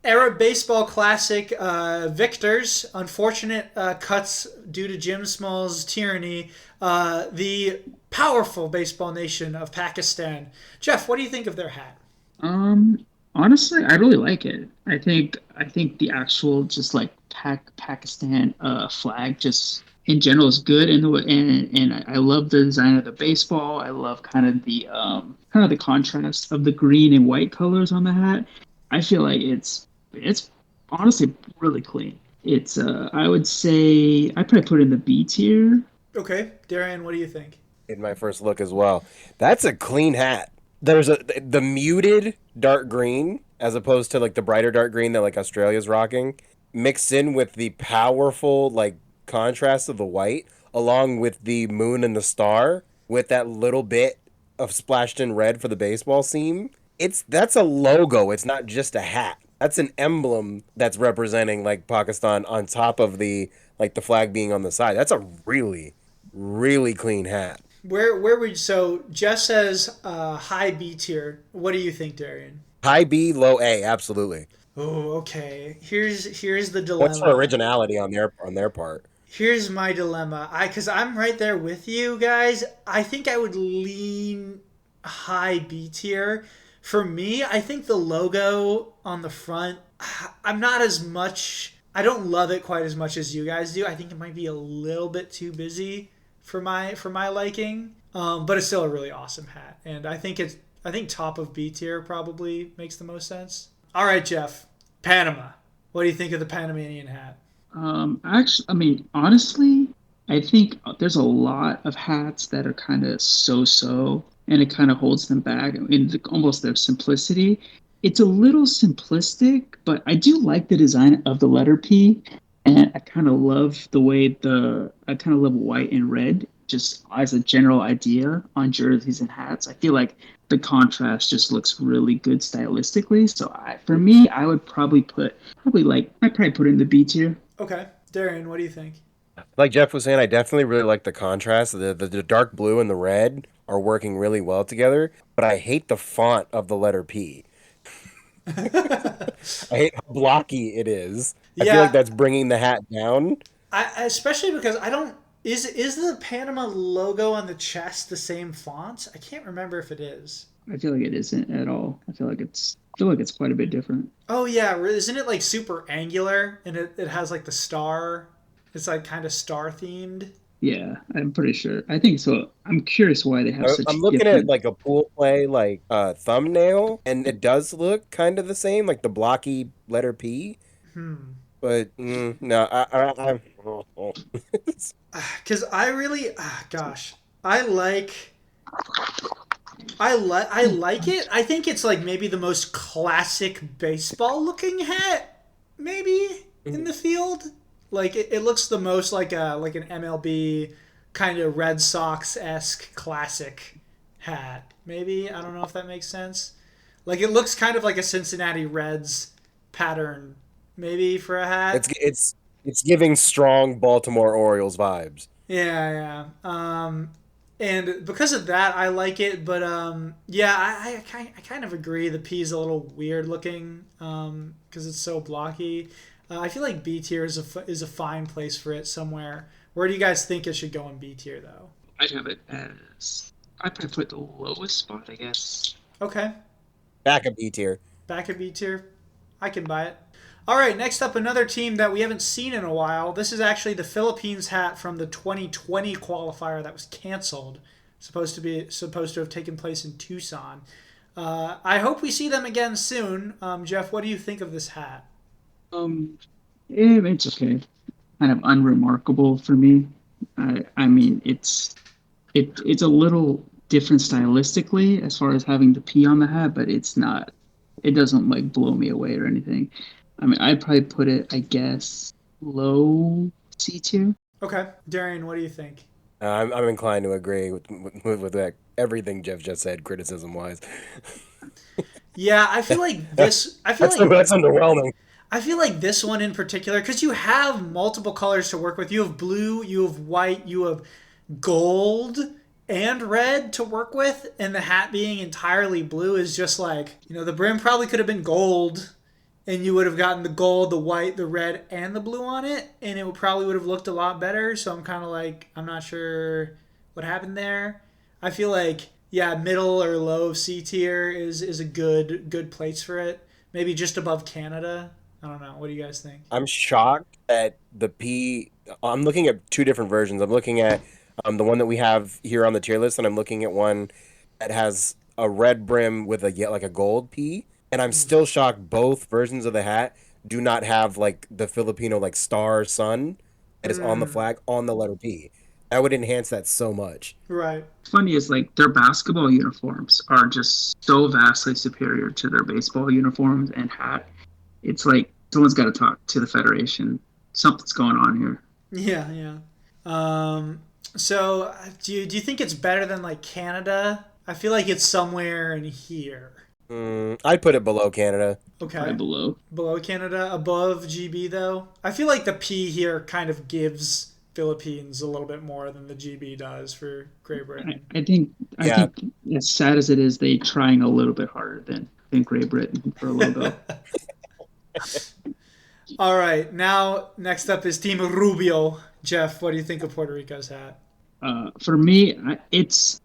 Arab Baseball Classic victors. Unfortunate cuts due to Jim Small's tyranny. The powerful baseball nation of Pakistan. Jeff, what do you think of their hat? Honestly, I really like it. I think the actual just like Pakistan flag just in general is good, and I love the design of the baseball. I love kind of the contrast of the green and white colors on the hat. I feel like it's honestly really clean. It's I would say I probably put it in the B tier. Okay, Darian, what do you think? In my first look as well. That's a clean hat. There's the muted dark green as opposed to like the brighter dark green that like Australia's rocking, mixed in with the powerful like contrast of the white, along with the moon and the star, with that little bit of splashed in red for the baseball seam. That's a logo. It's not just a hat. That's an emblem that's representing like Pakistan on top of the like the flag being on the side. That's a really really clean hat. Where would so Jeff says high B tier. What do you think, Darian? High B, low A, absolutely. Oh, okay. Here's the What's for dilemma. originality on their part? Here's my dilemma. Cause I'm right there with you guys. I think I would lean high B tier. For me, I think the logo on the front, I'm not as much. I don't love it quite as much as you guys do. I think it might be a little bit too busy for my liking. But it's still a really awesome hat, and I think top of B tier probably makes the most sense. All right, Jeff, Panama. What do you think of the Panamanian hat? Actually, I mean, honestly, I think there's a lot of hats that are kind of so-so, and it kind of holds them back in almost their simplicity. It's a little simplistic, but I do like the design of the letter P, and I kind of love the way I kind of love white and red just as a general idea on jerseys and hats. I feel like the contrast just looks really good stylistically. So for me, I would I'd probably put it in the B tier. Okay, Darian, what do you think? Like Jeff was saying, I definitely really like the contrast. The dark blue and the red are working really well together, but I hate the font of the letter P. I hate how blocky it is. I feel like Yeah, that's bringing the hat down. especially because I don't. Is the Panama logo on the chest the same font? I can't remember if it is. I feel like it isn't at all. I feel like it's quite a bit different. Oh yeah, isn't it like super angular and it has like the star? It's like kind of star themed. Yeah, I'm pretty sure. I think so. I'm curious why they have I'm such looking at different. like a pool play like thumbnail, and it does look kind of the same, like the blocky letter P. Hmm. But no, Because I really, gosh, I like, I like it. I think it's like maybe the most classic baseball looking hat, maybe in the field. Like it looks the most like an MLB kind of Red Sox esque classic hat. Maybe I don't know if that makes sense. Like it looks kind of like a Cincinnati Reds pattern, maybe for a hat. it's giving strong Baltimore Orioles vibes. Yeah, yeah. And because of that, I like it. But yeah, I kind of agree. The P is a little weird looking because it's so blocky. I feel like B tier is is a fine place for it somewhere. Where do you guys think it should go in B tier though? I'd have it as I'd probably put the lowest spot, I guess. Okay, Back of B tier. back at B tier. I can buy it. All right, next up, another team that we haven't seen in a while. This is actually the Philippines hat from the 2020 qualifier that was canceled. Supposed to have taken place in Tucson. I hope we see them again soon. Jeff, what do you think of this hat? Um, it's okay. Kind of unremarkable for me. I mean, it's a little different stylistically as far as having the P on the hat, but it's not. It doesn't like blow me away or anything. I mean, I'd probably put it, I guess, low C tier. Okay, Darian, what do you think? I'm inclined to agree with that, everything Jeff just said, criticism wise. Yeah, I feel like this. That's underwhelming. I feel like this one in particular, because you have multiple colors to work with. You have blue, you have white, you have gold and red to work with, and the hat being entirely blue is just like, the brim probably could have been gold, and you would have gotten the gold, the white, the red, and the blue on it, and it probably would have looked a lot better. So I'm kind of like, I'm not sure what happened there. I feel like, yeah, middle or low C tier is a good place for it. Maybe just above Canada. I don't know. What do you guys think? I'm shocked at the P. I'm looking at two different versions. I'm looking at the one that we have here on the tier list, and I'm looking at one that has a red brim with like a gold P. And I'm still shocked both versions of the hat do not have like the Filipino like star sun that is on the flag on the letter P. That would enhance that so much. Right. Funny is like their basketball uniforms are just so vastly superior to their baseball uniforms and hat. It's like someone's got to talk to the federation. Something's going on here. Yeah, yeah. So do you think it's better than like Canada? I feel like it's somewhere in here. I'd put it below Canada. Probably Okay. below. Below Canada, above GB though. I feel like the P here kind of gives Philippines a little bit more than the GB does for Great Britain. I think as sad as it is, they trying a little bit harder than Great Britain for a logo. All right, now next up is Team Rubio. Jeff, what do you think of Puerto Rico's hat? For me, it's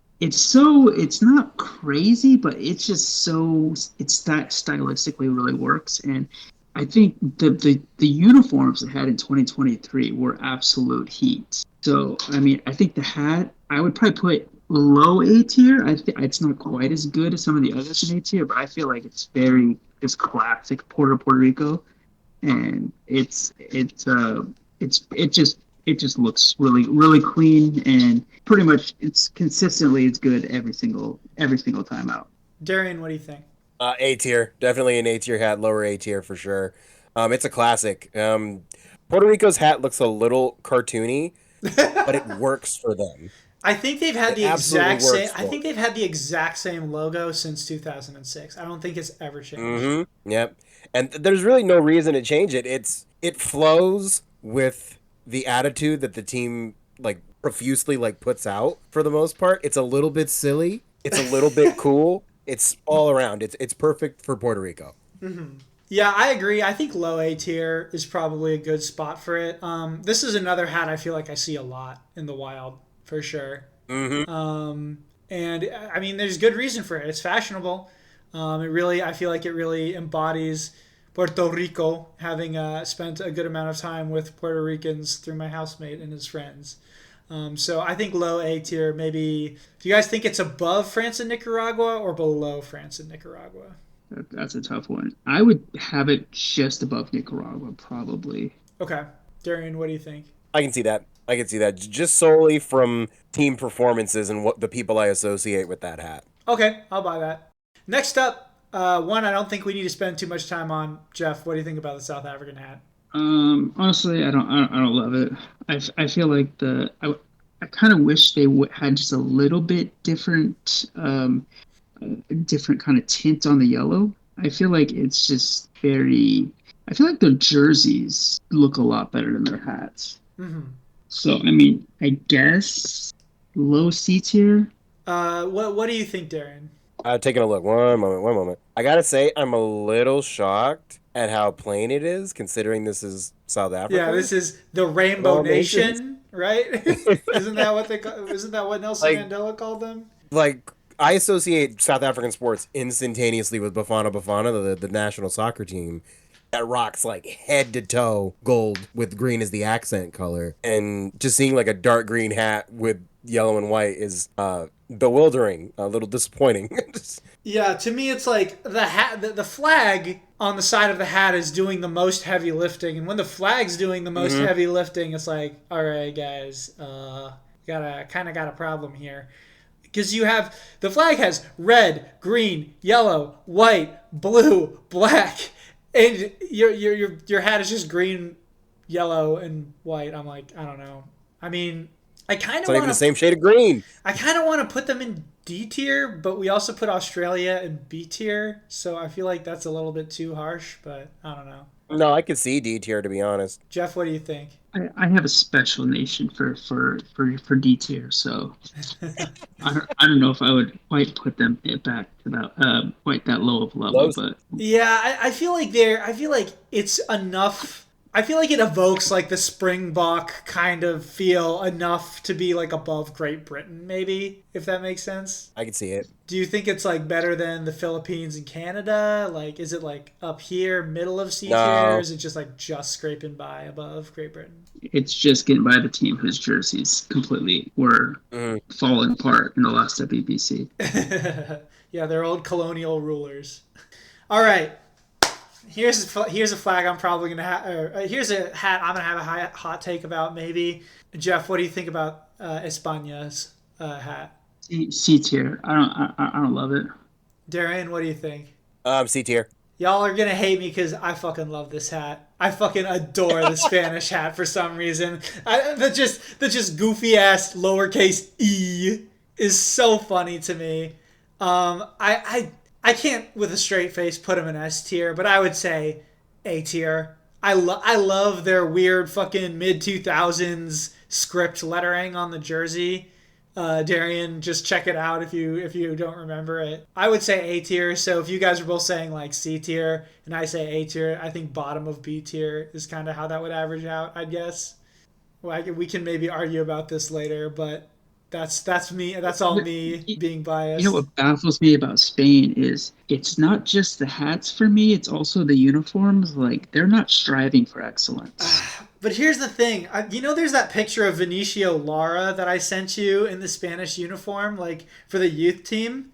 not crazy, but it's just so it's that stylistically really works, and I think the uniforms they had in 2023 were absolute heat. So I mean, I think the hat I would probably put low A tier. I think it's not quite as good as some of the others in A tier, but I feel like it's very just classic Puerto Rico, and it just looks really clean, and pretty much it's consistently as good every single time out. Darian, what do you think? A tier, definitely an A tier hat, lower A tier for sure. It's a classic. Puerto Rico's hat looks a little cartoony, but it works for them. I think they've had It the absolutely exact same. works I for think they've had the exact same logo since 2006. I don't think it's ever changed. Mm-hmm. Yep. And there's really no reason to change it. It flows with the attitude that the team like profusely like puts out for the most part. It's a little bit silly. It's a little bit cool. It's all around. It's perfect for Puerto Rico. Yeah, I agree. I think low A tier is probably a good spot for it. This is another hat I feel like I see a lot in the wild for sure. And I mean, there's good reason for it. It's fashionable. I feel like it really embodies Puerto Rico, having spent a good amount of time with Puerto Ricans through my housemate and his friends. So I think low A tier, maybe. Do you guys think it's above France and Nicaragua or below France and Nicaragua? That's a tough one. I would have it just above Nicaragua, probably. Okay. Darian, what do you think? I can see that. Just solely from team performances and what the people I associate with that hat. Okay, I'll buy that. Next up, one I don't think we need to spend too much time on. Jeff, what do you think about the South African hat? Honestly, I don't love it. I feel like I kind of wish they had just a little bit different kind of tint on the yellow. I feel like it's just very. I feel like their jerseys look a lot better than their hats. So I mean, I guess low C tier. What do you think, Darren? Taking a look. One moment. I gotta say, I'm a little shocked at how plain it is, considering this is South Africa. Yeah, this is the Rainbow Nation, nations. Right? Isn't that what Isn't that what Nelson Mandela called them? Like, I associate South African sports instantaneously with Bafana Bafana, the national soccer team that rocks like head to toe gold with green as the accent color, and just seeing like a dark green hat with yellow and white is bewildering, a little disappointing. Yeah, to me it's like the flag on the side of the hat is doing the most heavy lifting, and when the flag's doing the most heavy lifting, it's like, all right, guys, got a problem here. Because you have the flag has red, green, yellow, white, blue, black, and your hat is just green, yellow, and white. I'm like, I don't know. I mean, I kind of want the same shade of green. I kind of want to put them in D tier, but we also put Australia in B tier, so I feel like that's a little bit too harsh. But I don't know. No, I could see D tier, to be honest. Jeff, what do you think? I have a special nation for D tier, so I don't know if I would quite put them back to that quite that low of level, but yeah, I feel like it's enough. I feel like it evokes like the Springbok kind of feel enough to be like above Great Britain, maybe, if that makes sense. I can see it. Do you think it's like better than the Philippines and Canada? Like, is it like up here, middle of C tier, or is it just like just scraping by above Great Britain? It's just getting by the team whose jerseys completely were falling apart in the last WBC. Yeah, they're old colonial rulers. All right. Here's a flag I'm probably gonna have. Here's a hat I'm gonna have a hot take about. Maybe Jeff, what do you think about España's hat? C tier. I don't love it. Darian, what do you think? C tier. Y'all are gonna hate me because I fucking love this hat. I fucking adore the Spanish hat for some reason. The just goofy ass lowercase e is so funny to me. I can't with a straight face put him in S tier, but I would say A tier. I love their weird fucking mid 2000s script lettering on the jersey. Darian, just check it out if you don't remember it. I would say A tier. So if you guys are both saying like C tier and I say A tier, I think bottom of B tier is kind of how that would average out. I'd guess. Well, we can maybe argue about this later, but that's me. That's all me being You know biased. what baffles me about Spain is it's not just the hats for me, it's also the uniforms. Like they're not striving for excellence. But here's the thing. There's that picture of Vinicio Lara that I sent you in the Spanish uniform, like for the youth team.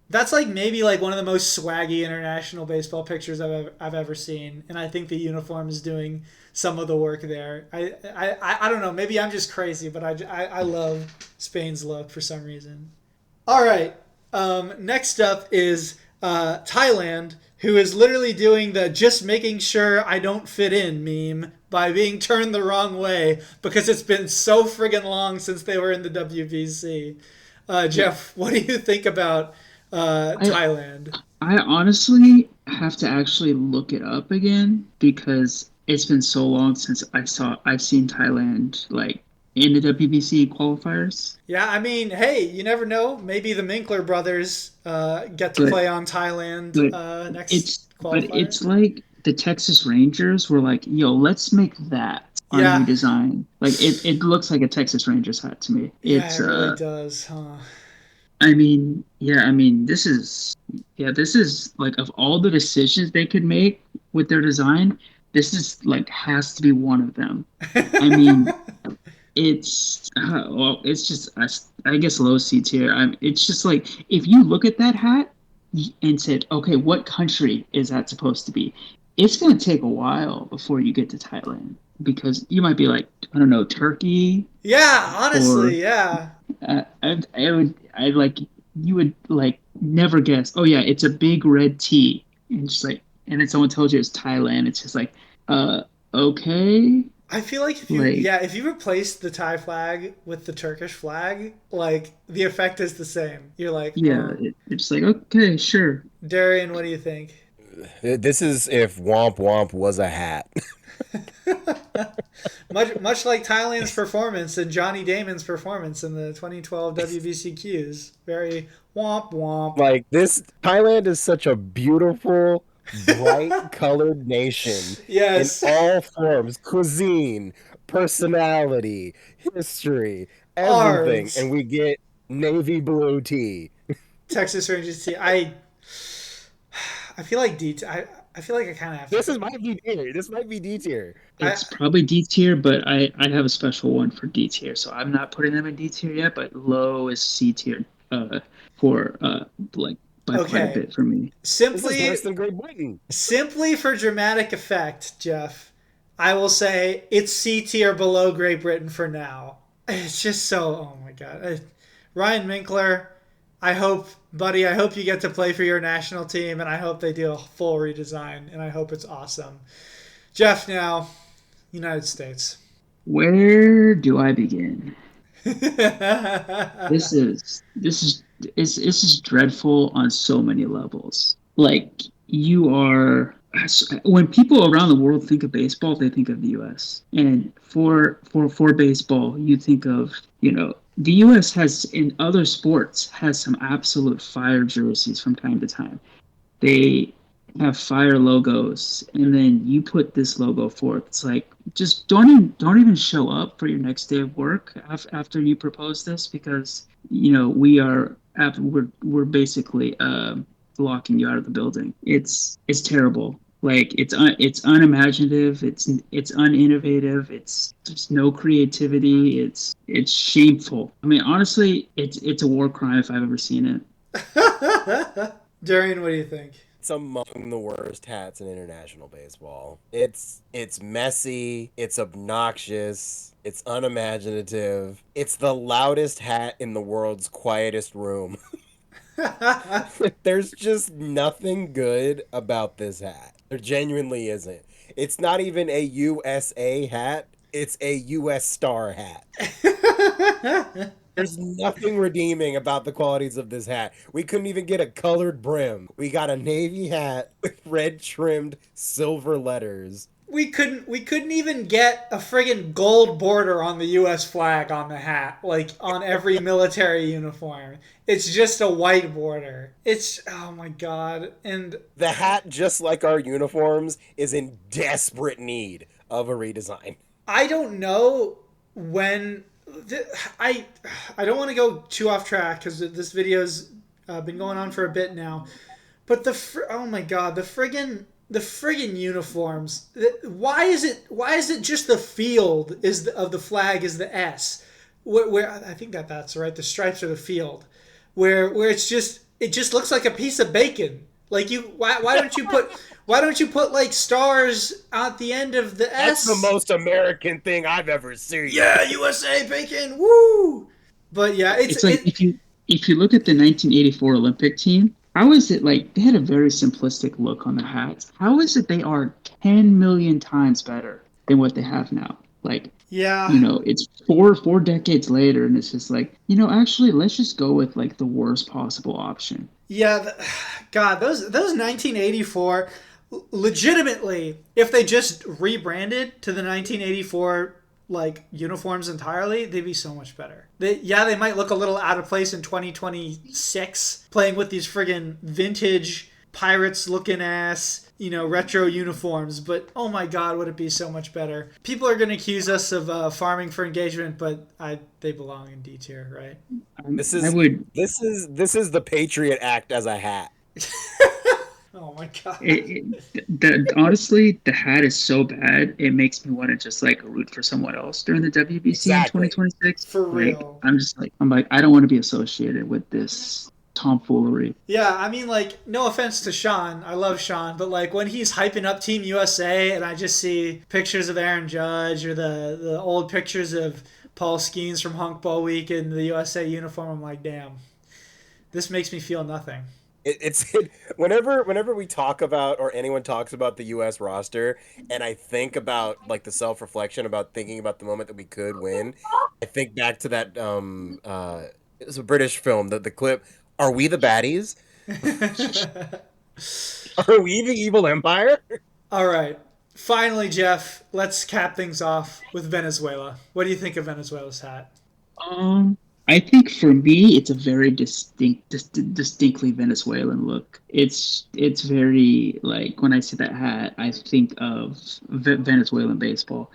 That's like maybe like one of the most swaggy international baseball pictures I've ever seen, and I think the uniform is doing some of the work there. I don't know. Maybe I'm just crazy, but I love Spain's look for some reason. All right. Next up is Thailand, who is literally doing the just making sure I don't fit in meme by being turned the wrong way because it's been so friggin' long since they were in the WBC. Jeff, what do you think about Thailand? I honestly have to actually look it up again because it's been so long since I've seen Thailand like in the WBC qualifiers. Yeah, I mean, hey, you never know. Maybe the Minkler brothers get to But play on Thailand but next but qualifier. it's like the Texas Rangers were like, yo, let's make that our new Yeah, design. Like it looks like a Texas Rangers hat to me. yeah, it really does, huh? I mean, this is like of all the decisions they could make with their design, this is like has to be one of them. I mean, it's just I guess low C tier. It's just like if you look at that hat and said, okay, what country is that supposed to be? It's gonna take a while before you get to Thailand because you might be like, I don't know, Turkey Yeah, or honestly, yeah. I like you would like never guess. Oh yeah, it's a big red T, and just like, and then someone told you it's Thailand. It's just like, uh, okay, I feel like like if you replace the Thai flag with the Turkish flag, like the effect is the same. You're like, yeah, it's like okay, sure. Darian, what do you think? This is if Womp Womp was a hat. Much like Thailand's performance and Johnny Damon's performance in the 2012 WBCQs. Very womp womp. Like this, Thailand is such a beautiful, bright colored nation in Yes, all forms, cuisine, personality, history, everything, arms. and we get navy blue tea. Texas Rangers team. I feel like I feel like I kind of have to This put. is might be D. This might be D tier. I It's probably D tier, but I have a special one for D tier, so I'm not putting them in D tier yet. But low is C tier, for like by quite a okay. bit for me. This is Simply worse than Great Britain. simply for dramatic effect, Jeff. I will say it's C tier below Great Britain for now. It's just so. Oh my god. Ryan Minkler, I hope, buddy, I hope you get to play for your national team, and I hope they do a full redesign, and I hope it's awesome. Jeff, now, United States. Where do I begin? Yeah, This is dreadful on so many levels. Like you are when people around the world think of baseball, they think of the U.S. And for baseball, you think of the U.S. has in other sports has some absolute fire jerseys from time to time. They have fire logos, and then you put this logo forth. It's like just don't even show up for your next day of work after you propose this because we're basically locking you out of the building. It's terrible. Like it's unimaginative. It's uninnovative. It's just no creativity. It's shameful. I mean, honestly, it's a war crime if I've ever seen it. Darian, what do you think? It's among the worst hats in international baseball. It's messy, it's obnoxious, it's unimaginative. It's the loudest hat in the world's quietest room. There's just nothing good about this hat. There genuinely isn't. It's not even a USA hat. It's a US Star hat. There's nothing redeeming about the qualities of this hat. We couldn't even get a colored brim. We got a navy hat with red trimmed silver letters. we couldn't even get a friggin' gold border on the U.S. flag on the hat, like on every military uniform. It's just a white border. It's oh my god. And The hat, just like our uniforms, is in desperate need of a redesign. I don't know when I I don't want to go too off track because this video's been going on for a bit now. But oh my god, the friggin' uniforms. Why is it just the field of the flag is the S? Where I think that's right. The stripes are the field. Where it just looks like a piece of bacon. Like why don't you put like stars at the end of the S? That's the most American thing I've ever seen. Yeah, USA bacon. Woo! But yeah, It's like if you look at the 1984 Olympic team, how is it like they had a very simplistic look on the hats? How is it they are 10 million times better than what they have now? Like, yeah. it's four decades later, and it's just like, actually, let's just go with like the worst possible option. Yeah, God, those 1984, legitimately, if they just rebranded to the 1984 like uniforms entirely, they'd be so much better. They might look a little out of place in 2026, playing with these friggin' vintage pirates looking ass, retro uniforms. But oh my God, would it be so much better? People are gonna accuse us of farming for engagement, but they belong in D tier, right? This is the Patriot Act as a hat. Oh my God. Honestly, the hat is so bad, it makes me want to just like root for someone else during the WBC in 2026. For real. I'm like, I don't want to be associated with this tomfoolery. Yeah, I mean, like, no offense to Sean. I love Sean, but like when he's hyping up Team USA and I just see pictures of Aaron Judge or the old pictures of Paul Skeens from Hunk Ball Week in the USA uniform, I'm like, damn, this makes me feel nothing. Whenever we talk about or anyone talks about the U.S. roster, and I think about like the self-reflection about thinking about the moment that we could win, I think back to that it's a British film, the clip. Are we the baddies? Are we the evil empire? All right. Finally, Jeff, let's cap things off with Venezuela. What do you think of Venezuela's hat? I think for me, it's a very distinctly Venezuelan look. It's very like when I see that hat, I think of Venezuelan baseball.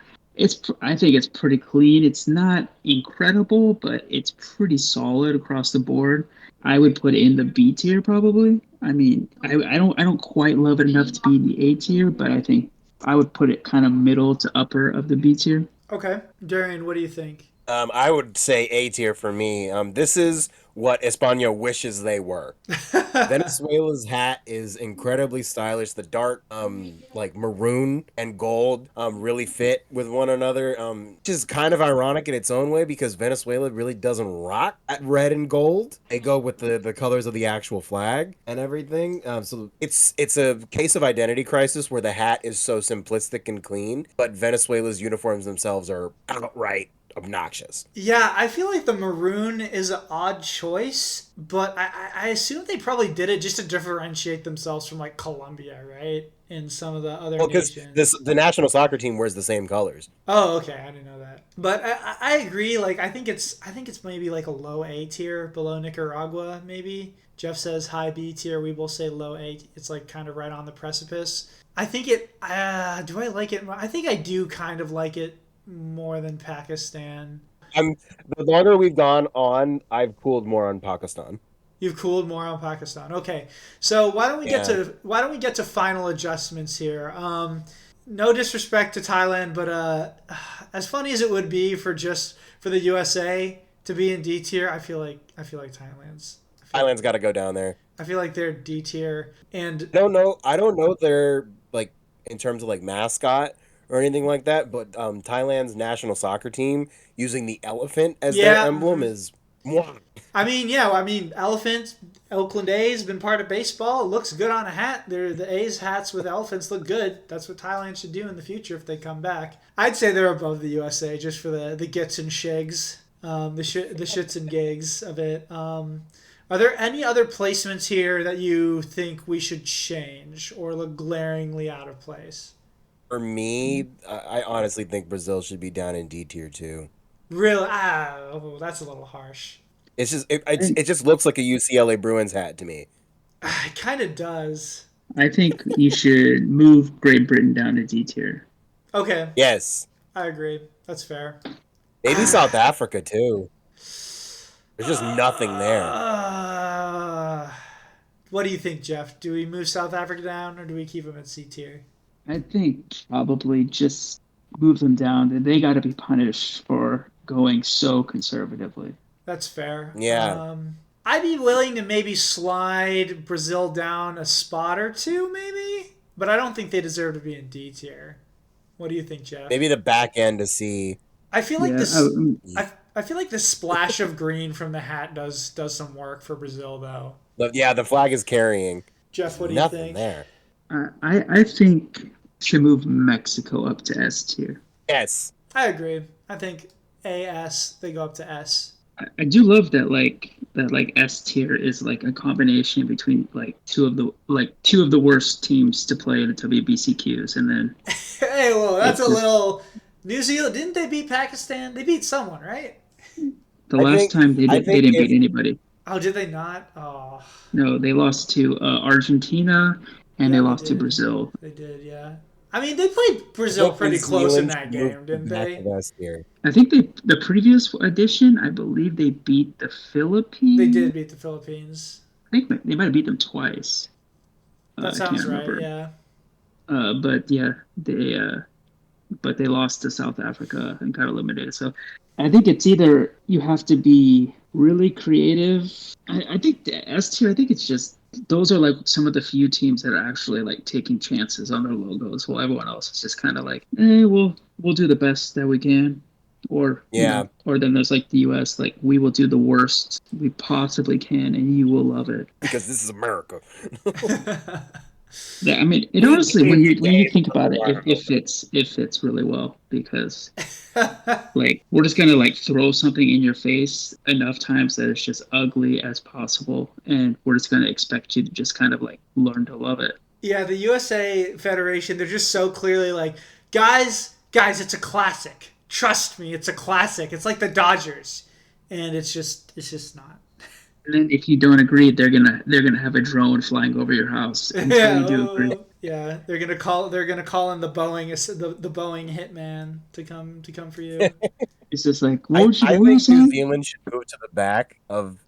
I think it's pretty clean. It's not incredible, but it's pretty solid across the board. I would put it in the B tier probably. I mean, I don't quite love it enough to be in the A tier, but I think I would put it kind of middle to upper of the B tier. Okay. Darian, what do you think? I would say A tier for me. This is what España wishes they were. Venezuela's hat is incredibly stylish. The dark, like maroon and gold, really fit with one another. Which is kind of ironic in its own way because Venezuela really doesn't rock at red and gold. They go with the colors of the actual flag and everything. So it's a case of identity crisis where the hat is so simplistic and clean, but Venezuela's uniforms themselves are outright obnoxious. Yeah, I feel like the maroon is an odd choice, but I assume they probably did it just to differentiate themselves from like Colombia, right? And some of the other nations. The national soccer team wears the same colors. Oh, okay, I didn't know that. But I agree. Like I think it's maybe like a low A tier below Nicaragua. Maybe Jeff says high B tier. We both say low A. It's like kind of right on the precipice. I think it. Do I like it? I think I do kind of like it more than Pakistan. The longer we've gone on, I've cooled more on Pakistan. You've cooled more on Pakistan. Okay, so why don't we get to final adjustments here? No disrespect to Thailand, but as funny as it would be for the USA to be in D tier, I feel like Thailand's got to go down there. I feel like they're D tier, and I don't know they're like in terms of like mascot or anything like that, but Thailand's national soccer team using the elephant as their emblem is. I mean, elephants. Oakland A's been part of baseball. It looks good on a hat. The A's hats with elephants look good. That's what Thailand should do in the future if they come back. I'd say they're above the USA just for the gits and shigs, the shits and gigs of it. Are there any other placements here that you think we should change or look glaringly out of place? For me, I honestly think Brazil should be down in D tier too. Really? Oh, that's a little harsh. It's just I it just looks like a UCLA Bruins hat to me. It kind of does. I think you should move Great Britain down to D tier. Okay, Yes, I agree. That's fair. maybe South Africa too. There's just nothing there. What do you think, Jeff? Do we move South Africa down or do we keep them at C tier? I think probably just move them down. They got to be punished for going so conservatively. That's fair. Yeah. I'd be willing to maybe slide Brazil down a spot or two, maybe, but I don't think they deserve to be in D tier. What do you think, Jeff? Maybe the back end to see. I feel like Yeah, this. I feel like the splash of green from the hat does some work for Brazil, though. Yeah, the flag is carrying. Jeff, what do you Nothing think? there. I think should move Mexico up to S tier. Yes. I agree. I think AS they go up to S. I do love that S tier is like a combination between two of the worst teams to play in the WBCQs, and then Hey, well, that's a little. New Zealand didn't they beat Pakistan? They beat someone, right? the last time they didn't beat anybody. Oh, did they not? Oh, No, they lost to Argentina and they lost to Brazil. they did. Yeah. I mean, they played Brazil pretty close in that game, didn't they? I think the previous edition, I believe they beat the Philippines. They did beat the Philippines. I think they might have beat them twice. That sounds right. Yeah. But yeah, they lost to South Africa and got eliminated. So I think it's either you have to be really creative. I think the S tier, I think it's just those are like some of the few teams that are actually like taking chances on their logos, while everyone else is just kind of like, we'll do the best that we can. Or or then there's like the US, like we will do the worst we possibly can and you will love it. Because this is America. Yeah, I mean, it honestly, when you think about it, it fits really well because, like, we're just gonna like throw something in your face enough times that it's just ugly as possible, and we're just gonna expect you to just kind of like learn to love it. Yeah, the USA Federation, they're just so clearly like, guys, it's a classic. Trust me, it's a classic. It's like the Dodgers, and it's just not. And then if you don't agree, they're gonna have a drone flying over your house until you do agree. Yeah, they're gonna call in the Boeing hitman to come for you. It's just like, I think New Zealand should move to the back of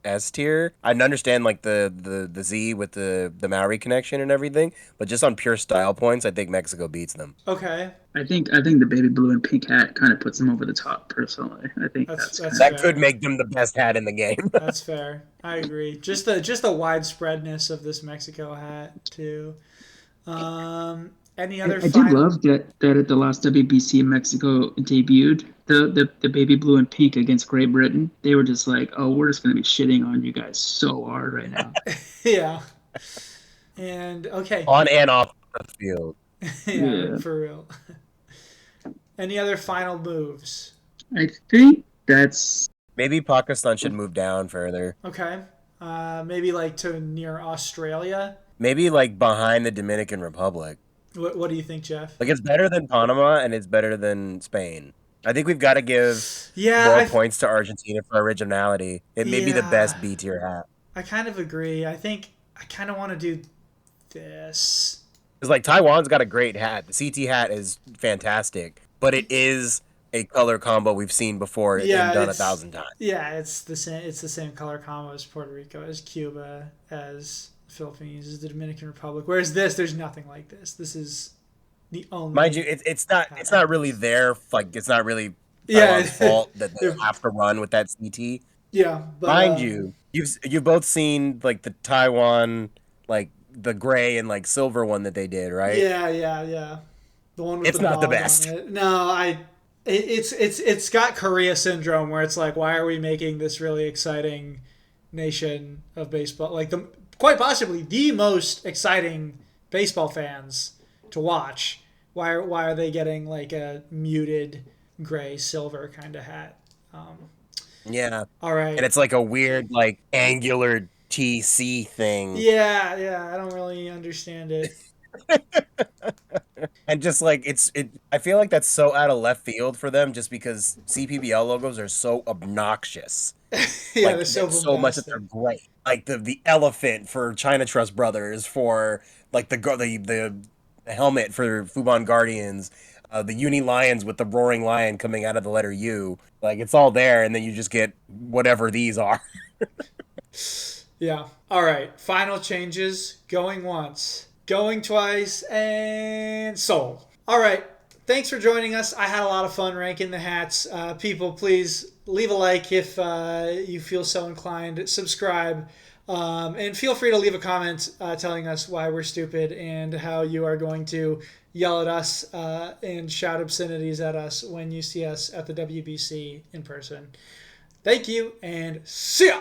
S tier. I understand like the Z with the Maori connection and everything, but just on pure style points, I think Mexico beats them. Okay. I think the baby blue and pink hat kind of puts them over the top. Personally, I think that could make them the best hat in the game. That's fair. I agree. Just the widespreadness of this Mexico hat too. Any other? I did love that at the last WBC Mexico debuted the baby blue and pink against Great Britain. They were just like, oh, we're just gonna be shitting on you guys so hard right now. Yeah. And okay. On and off the field. Yeah, for real. Any other final moves? I think that's maybe Pakistan should move down further. Okay. Maybe like to near Australia. Maybe like behind the Dominican Republic. What do you think, Jeff? Like it's better than Panama and it's better than Spain. I think we've got to give more points to Argentina for originality. It may be the best B tier hat. I kind of agree. I think I kind of want to do this. It's like Taiwan's got a great hat. The CT hat is fantastic, but it is a color combo we've seen before and done 1,000 times. Yeah, it's the same. It's the same color combo as Puerto Rico, as Cuba, as the Philippines, as the Dominican Republic. Whereas there's nothing like this. This is the only. Mind you, it's not really their it's not really Taiwan's fault that they have to run with that CT. Yeah, but mind you, you've both seen like the Taiwan like the gray and like silver one that they did, right? Yeah. The one with it's not the best. It. No, it's got Korea syndrome where it's like, why are we making this really exciting nation of baseball, like quite possibly the most exciting baseball fans to watch? Why are they getting like a muted gray silver kind of hat? Yeah. All right. And it's like a weird like angular TC thing. Yeah. I don't really understand it. And just like I feel like that's so out of left field for them, just because CPBL logos are so obnoxious. Yeah, Like they're so so much that they're bombastic. great. Like the elephant for China Trust Brothers, for like the helmet for Fubon Guardians, the Uni Lions with the roaring lion coming out of the letter U. Like it's all there, and then you just get whatever these are. Yeah. All right. Final changes. Going once, going twice, and sold. All right. Thanks for joining us. I had a lot of fun ranking the hats. People, please leave a like if you feel so inclined. Subscribe. And feel free to leave a comment telling us why we're stupid and how you are going to yell at us and shout obscenities at us when you see us at the WBC in person. Thank you and see ya!